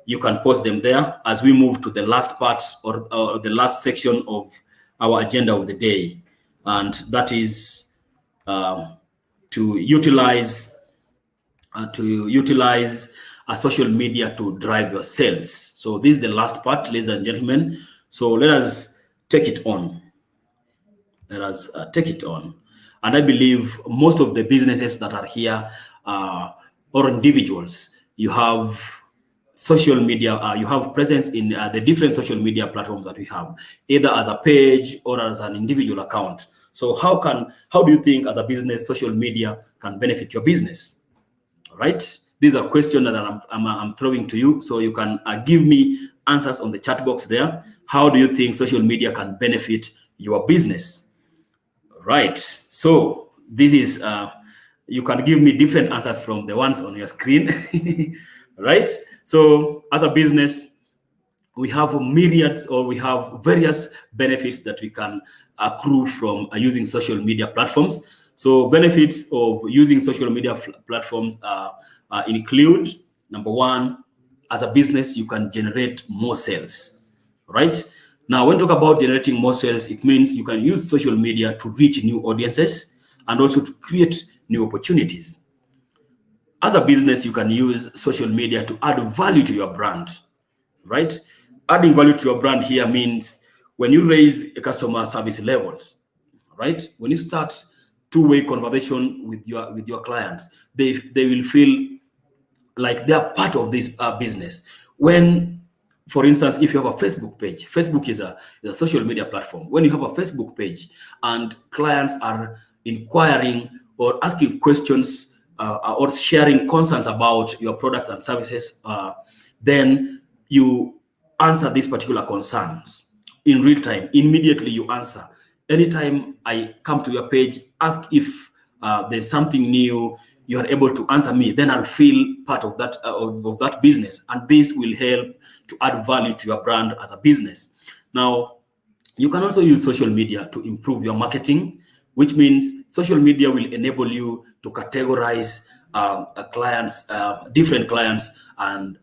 you can post them there as we move to the last part or the last section of our agenda of the day, and that is to utilize social media to drive your sales. So this is the last part, ladies and gentlemen. So let us take it on. And I believe most of the businesses that are here or individuals, you have social media, you have presence in the different social media platforms that we have, either as a page or as an individual account. So how do you think as a business social media can benefit your business? All right, these are questions that I'm throwing to you, so you can give me answers on the chat box there. How do you think social media can benefit your business? Right, so this is you can give me different answers from the ones on your screen. Right, so as a business, we have myriads, or we have various benefits that we can accrue from using social media platforms. So benefits of using social media platforms include, number one, as a business, you can generate more sales, right? Now, when we talk about generating more sales, it means you can use social media to reach new audiences and also to create new opportunities. As a business, you can use social media to add value to your brand, right? Adding value to your brand here means when you raise customer service levels, right? When you start two-way conversation with your clients, they will feel like they are part of this business. When, for instance, if you have a Facebook page, Facebook is a social media platform. When you have a Facebook page and clients are inquiring or asking questions or sharing concerns about your products and services, then you answer these particular concerns in real time. Immediately you answer. Anytime I come to your page, ask if there's something new, you are able to answer me, then I'll feel part of that business, and this will help to add value to your brand as a business. Now, you can also use social media to improve your marketing, which means social media will enable you to categorize clients, different clients, and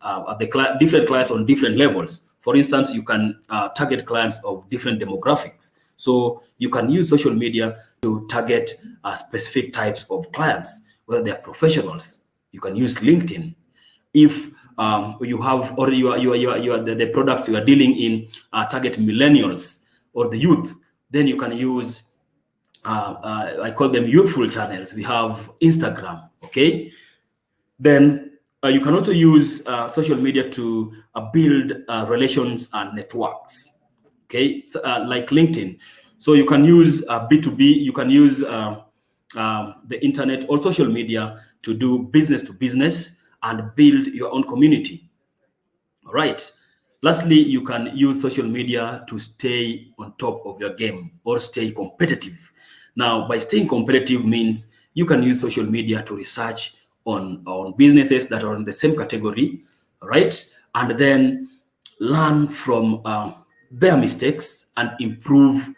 different clients on different levels. For instance, you can target clients of different demographics. So you can use social media to target specific types of clients, whether they're professionals. You can use LinkedIn. If you have, or the products you are dealing in target millennials or the youth, then you can use, I call them youthful channels. We have Instagram, okay? Then you can also use social media to build relations and networks, okay? So, like LinkedIn. So you can use B2B, you can use the internet or social media to do business to business and build your own community. All right. Lastly, you can use social media to stay on top of your game or stay competitive. Now, by staying competitive means you can use social media to research on businesses that are in the same category, right? And then learn from their mistakes and improve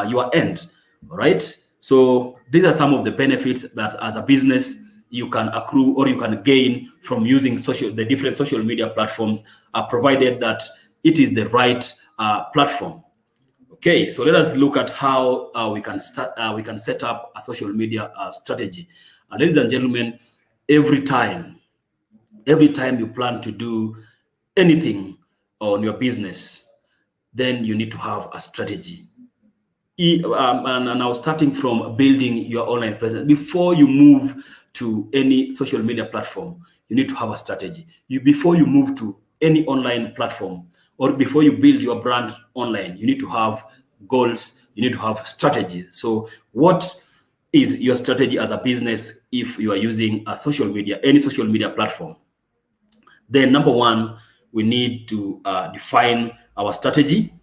your end, right? So these are some of the benefits that as a business you can accrue or you can gain from using the different social media platforms, provided that it is the right platform. Okay, so let us look at how we can set up a social media strategy. Ladies and gentlemen, every time you plan to do anything on your business, then you need to have a strategy. And now, starting from building your online presence, before you move to any social media platform, you need to have a strategy. Before you move to any online platform, or before you build your brand online, you need to have goals, you need to have strategy. So what is your strategy as a business if you are using a social media, any social media platform? Then number one, we need to define our strategy.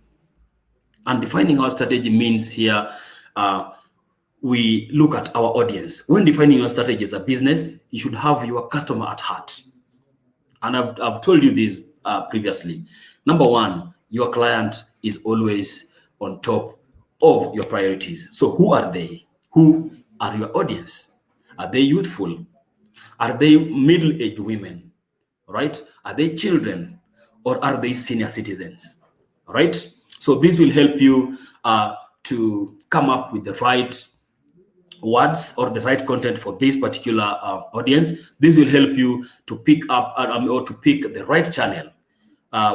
And defining our strategy means here, we look at our audience. When defining your strategy as a business, you should have your customer at heart. And I've told you this previously. Number one, your client is always on top of your priorities. So who are they? Who are your audience? Are they youthful? Are they middle-aged women? Right? Are they children? Or are they senior citizens? Right? So this will help you to come up with the right words or the right content for this particular audience. This will help you to pick up or to pick the right channel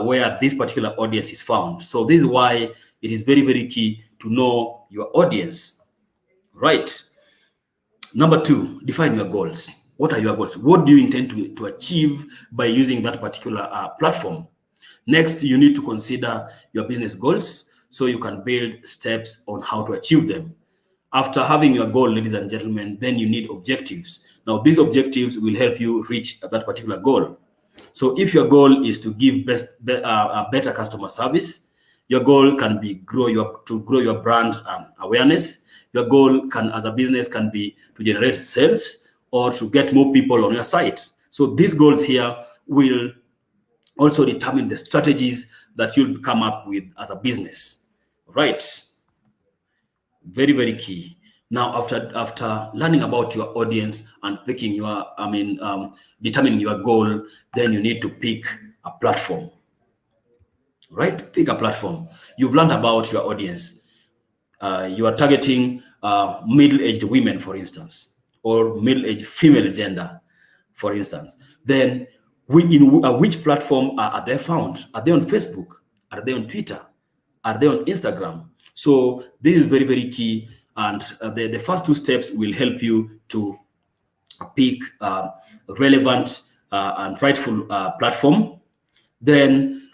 where this particular audience is found. So this is why it is very, very key to know your audience. Right. Number two, define your goals. What are your goals? What do you intend to achieve by using that particular platform? Next, you need to consider your business goals so you can build steps on how to achieve them. After having your goal, ladies and gentlemen, then you need objectives. Now, these objectives will help you reach that particular goal. So if your goal is to give better customer service, your goal can be to grow your brand awareness. Your goal as a business can be to generate sales or to get more people on your site. So these goals here will also determine the strategies that you'll come up with as a business, right? Very, very key. Now, after learning about your audience and picking determining your goal, then you need to pick a platform, right? Pick a platform. You've learned about your audience. You are targeting middle-aged women, for instance, or middle-aged female gender, for instance. Then which platform are they found? Are they on Facebook? Are they on Twitter? Are they on Instagram? So this is very, very key. And the first two steps will help you to pick relevant and rightful platform. Then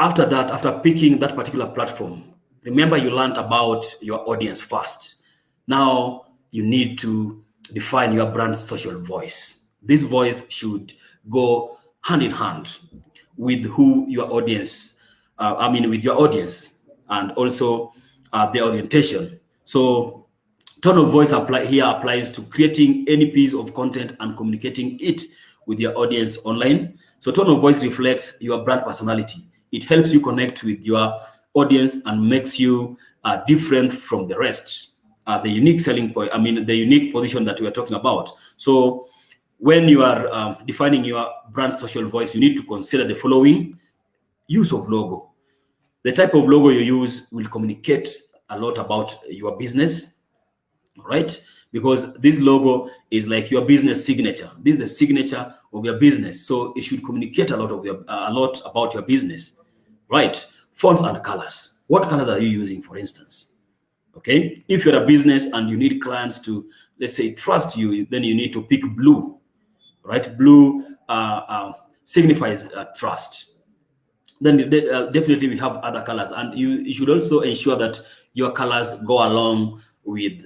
After that, after picking that particular platform, remember you learned about your audience first. Now you need to define your brand's social voice. This voice should go hand in hand with who your audience, with your audience, and also their orientation. So tone of voice here applies to creating any piece of content and communicating it with your audience online. So tone of voice reflects your brand personality. It helps you connect with your audience and makes you different from the rest. The unique selling point, the unique position that we are talking about. So when you are defining your brand social voice, you need to consider the following: use of logo. The type of logo you use will communicate a lot about your business, right? Because this logo is like your business signature. This is the signature of your business, so it should communicate a lot about your business, right? Fonts and colors. What colors are you using, for instance? Okay, if you're a business and you need clients to, let's say, trust you, then you need to pick blue, right? Blue signifies trust. Then definitely we have other colors, and you should also ensure that your colors go along with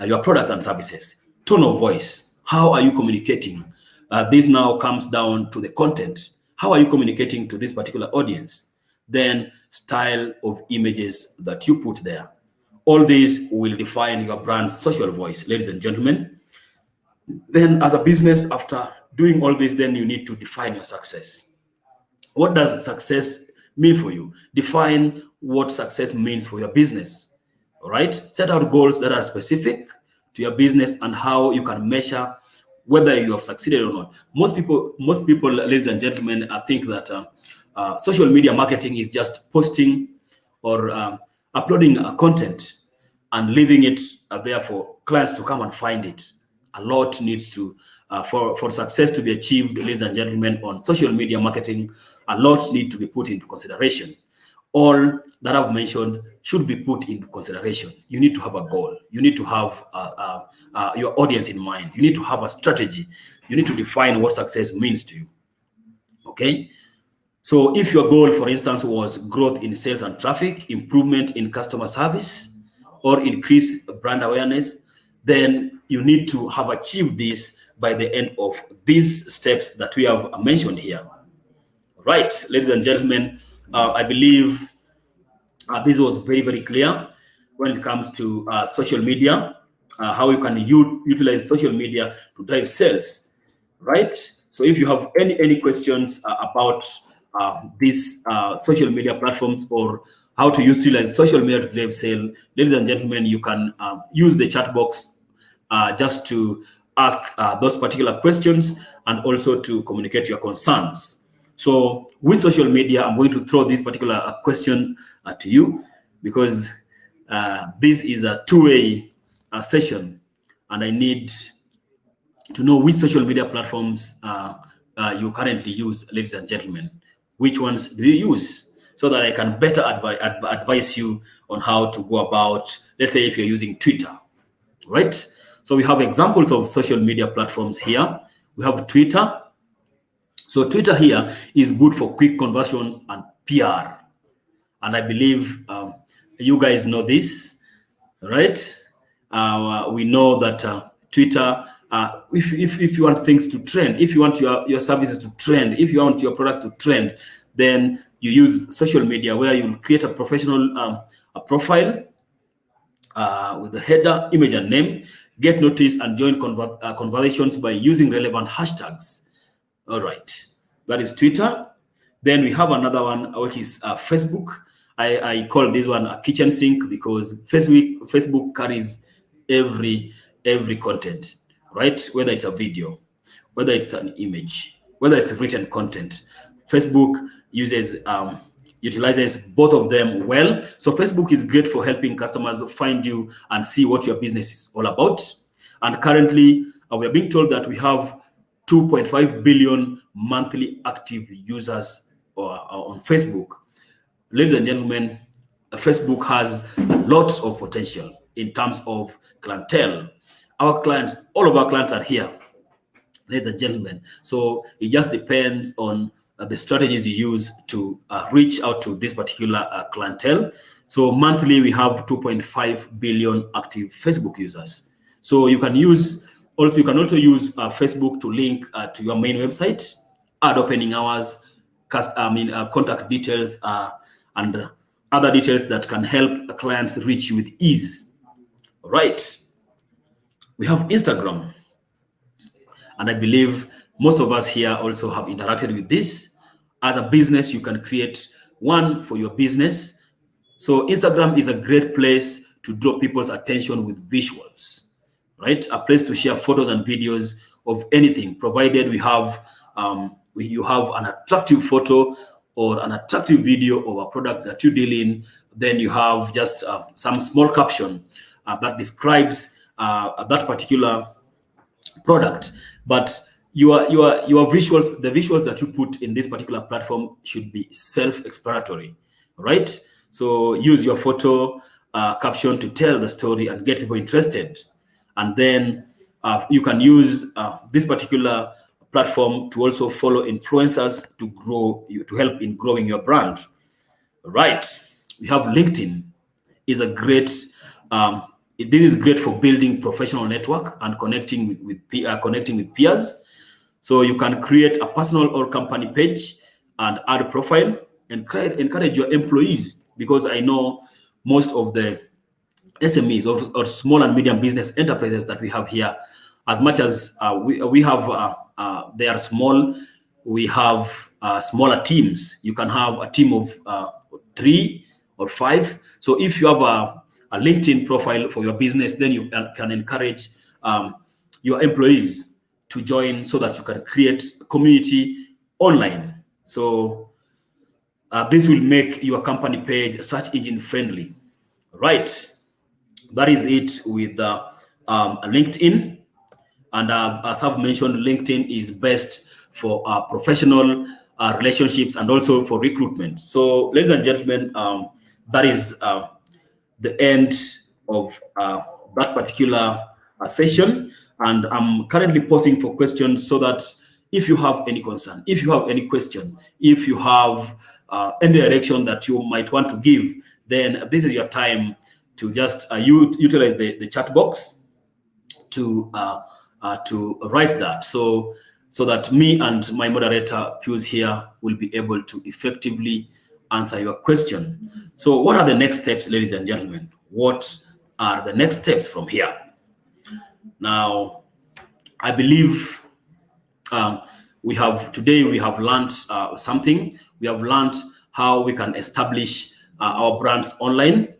your products and services. Tone of voice. How are you communicating? This now comes down to the content. How are you communicating to this particular audience? Then style of images that you put there. All these will define your brand's social voice, ladies and gentlemen. Then as a business, after doing all this, then you need to define your success. What does success mean for you? Define what success means for your business. All right. Set out goals that are specific to your business and how you can measure whether you have succeeded or not. Most people, ladies and gentlemen, think that social media marketing is just posting or uploading content and leaving it there for clients to come and find it. A lot needs to, for success to be achieved, ladies and gentlemen, on social media marketing, a lot need to be put into consideration. All that I've mentioned should be put into consideration. You need to have a goal. You need to have your audience in mind. You need to have a strategy. You need to define what success means to you. Okay? So if your goal, for instance, was growth in sales and traffic, improvement in customer service, or increased brand awareness, then you need to have achieved this by the end of these steps that we have mentioned here. Right, ladies and gentlemen, I believe this was very, very clear when it comes to social media, how you can utilize social media to drive sales, right? So if you have any questions about these social media platforms or how to utilize social media to drive sale, ladies and gentlemen, you can use the chat box just to ask those particular questions and also to communicate your concerns. So with social media, I'm going to throw this particular question to you because this is a two-way session, and I need to know which social media platforms you currently use, ladies and gentlemen. Which ones do you use? So that I can better advise you on how to go about, let's say if you're using Twitter, right? So we have examples of social media platforms here. We have Twitter. So Twitter here is good for quick conversions and PR. And I believe you guys know this, right? We know that Twitter, if you want things to trend, if you want your services to trend, if you want your product to trend, then you use social media where you'll create a professional profile with the header, image, and name, get noticed, and join conversations by using relevant hashtags. All right, that is Twitter. Then we have another one, which is Facebook. I call this one a kitchen sink because Facebook carries every content, right? Whether it's a video, whether it's an image, whether it's written content. Facebook utilizes both of them well. So Facebook is great for helping customers find you and see what your business is all about. And currently, we are being told that we have 2.5 billion monthly active users on Facebook. Ladies and gentlemen, Facebook has lots of potential in terms of clientele. Our clients, all of our clients are here, ladies and gentlemen. So it just depends on the strategies you use to reach out to this particular clientele. So monthly, we have 2.5 billion active Facebook users. So you can use you can also use Facebook to link to your main website, add opening hours, contact details, and other details that can help clients reach you with ease. All right. We have Instagram. And I believe most of us here also have interacted with this. As a business, you can create one for your business. So Instagram is a great place to draw people's attention with visuals, right? A place to share photos and videos of anything, provided you have an attractive photo or an attractive video of a product that you deal in. Then you have just some small caption that describes that particular product. But your visuals, the visuals that you put in this particular platform should be self-explanatory, right? So use your photo caption to tell the story and get people interested. And then you can use this particular platform to also follow influencers to help in growing your brand. Right. We have LinkedIn. Is a great this is great for building professional network and connecting with peers. So you can create a personal or company page and add a profile and encourage your employees, because I know most of the SMEs or small and medium business enterprises that we have here, as much as we have they are small, we have smaller teams. You can have a team of 3 or 5. So if you have a LinkedIn profile for your business, then you can encourage your employees to join so that you can create a community online. So this will make your company page search engine friendly. Right. That is it with LinkedIn. And as I've mentioned, LinkedIn is best for professional relationships and also for recruitment. So, ladies and gentlemen, that is the end of that particular session. And I'm currently posing for questions, so that if you have any concern, if you have any question, if you have any direction that you might want to give, then this is your time to just utilize the chat box to write that, so that me and my moderator Pius here will be able to effectively answer your question. So what are the next steps, ladies and gentlemen? What are the next steps from here? Now, I believe we have learned something. We have learned how we can establish our brands online.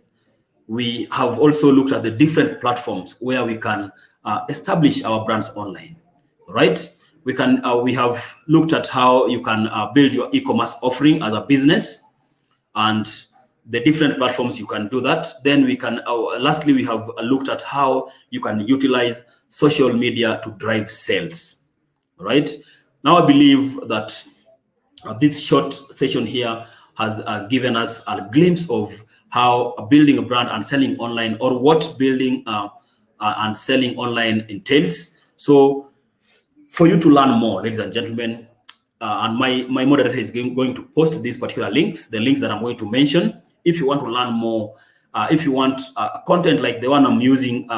We have also looked at the different platforms where we can establish our brands online, right? We have looked at how you can build your e-commerce offering as a business, and the different platforms you can do that. Then we can, lastly, we have looked at how you can utilize social media to drive sales, right? Now I believe that this short session here has given us a glimpse of how building a brand and selling online, or what building and selling online entails. So for you to learn more, ladies and gentlemen, and my moderator is going to post these particular links, the links that I'm going to mention. If you want to learn more, if you want content like the one I'm using,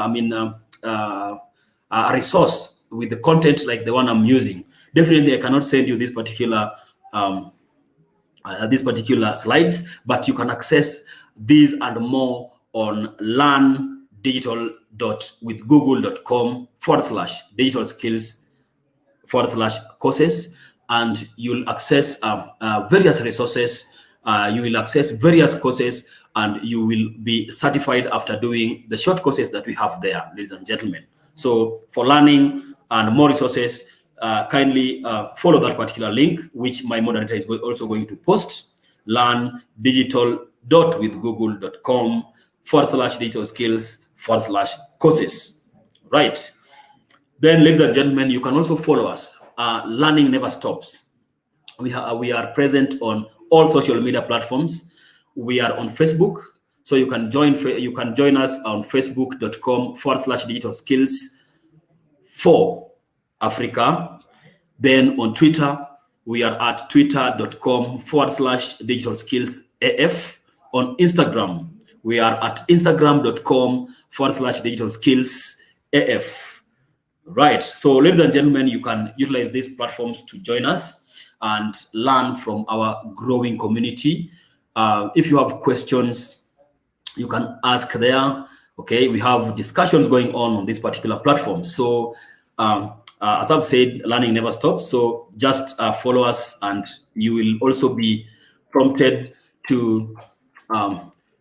a resource with the content like the one I'm using, definitely I cannot send you this particular slides, but you can access these and more on learndigital.withgoogle.com/digital skills/courses, and you'll access various resources. You will access various courses, and you will be certified after doing the short courses that we have there, ladies and gentlemen. So for learning and more resources, kindly follow that particular link, which my moderator is also going to post: learndigital.withgoogle.com/digital skills/courses. Right. Then, ladies and gentlemen, you can also follow us. Learning never stops. We are present on all social media platforms. We are on Facebook, so you can join us on facebook.com/digital skills for Africa. Then on Twitter, We are at twitter.com/digitalskillsaf. On Instagram, we are at instagram.com/digitalskillsaf. Right. So, ladies and gentlemen, you can utilize these platforms to join us and learn from our growing community. If you have questions, you can ask there. Okay, we have discussions going on this particular platform. So, as I've said, learning never stops. So just follow us, and you will also be prompted to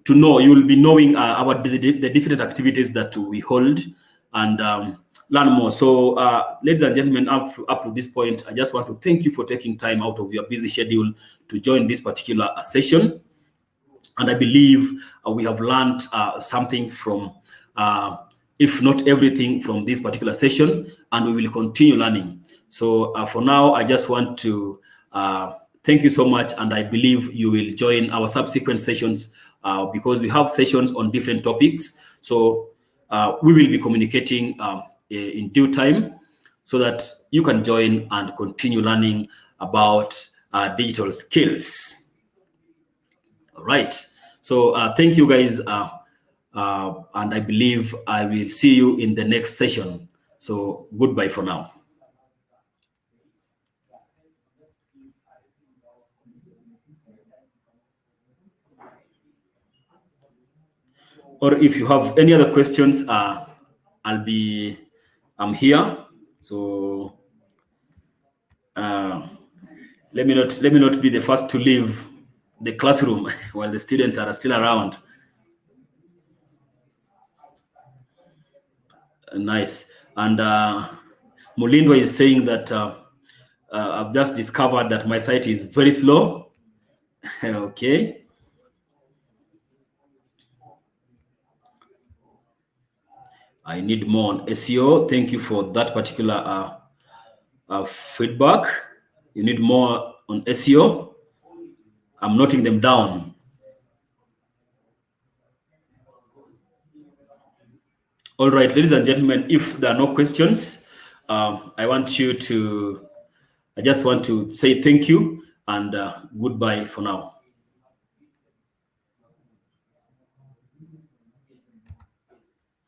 know. You will be knowing about the different activities that we hold, and learn more. So, ladies and gentlemen, up to this point, I just want to thank you for taking time out of your busy schedule to join this particular session. And I believe we have learned something from, if not everything, from this particular session, and we will continue learning. So for now, I just want to thank you so much, and I believe you will join our subsequent sessions because we have sessions on different topics. So we will be communicating in due time so that you can join and continue learning about digital skills. All right. So thank you, guys. And I believe I will see you in the next session. So goodbye for now. Or if you have any other questions, I'm here. So let me not be the first to leave the classroom while the students are still around. Nice. And Mulindwa is saying that I've just discovered that my site is very slow. Okay. I need more on SEO. Thank you for that particular feedback. You need more on SEO. I'm noting them down. All right, ladies and gentlemen, if there are no questions, I just want to say thank you and goodbye for now.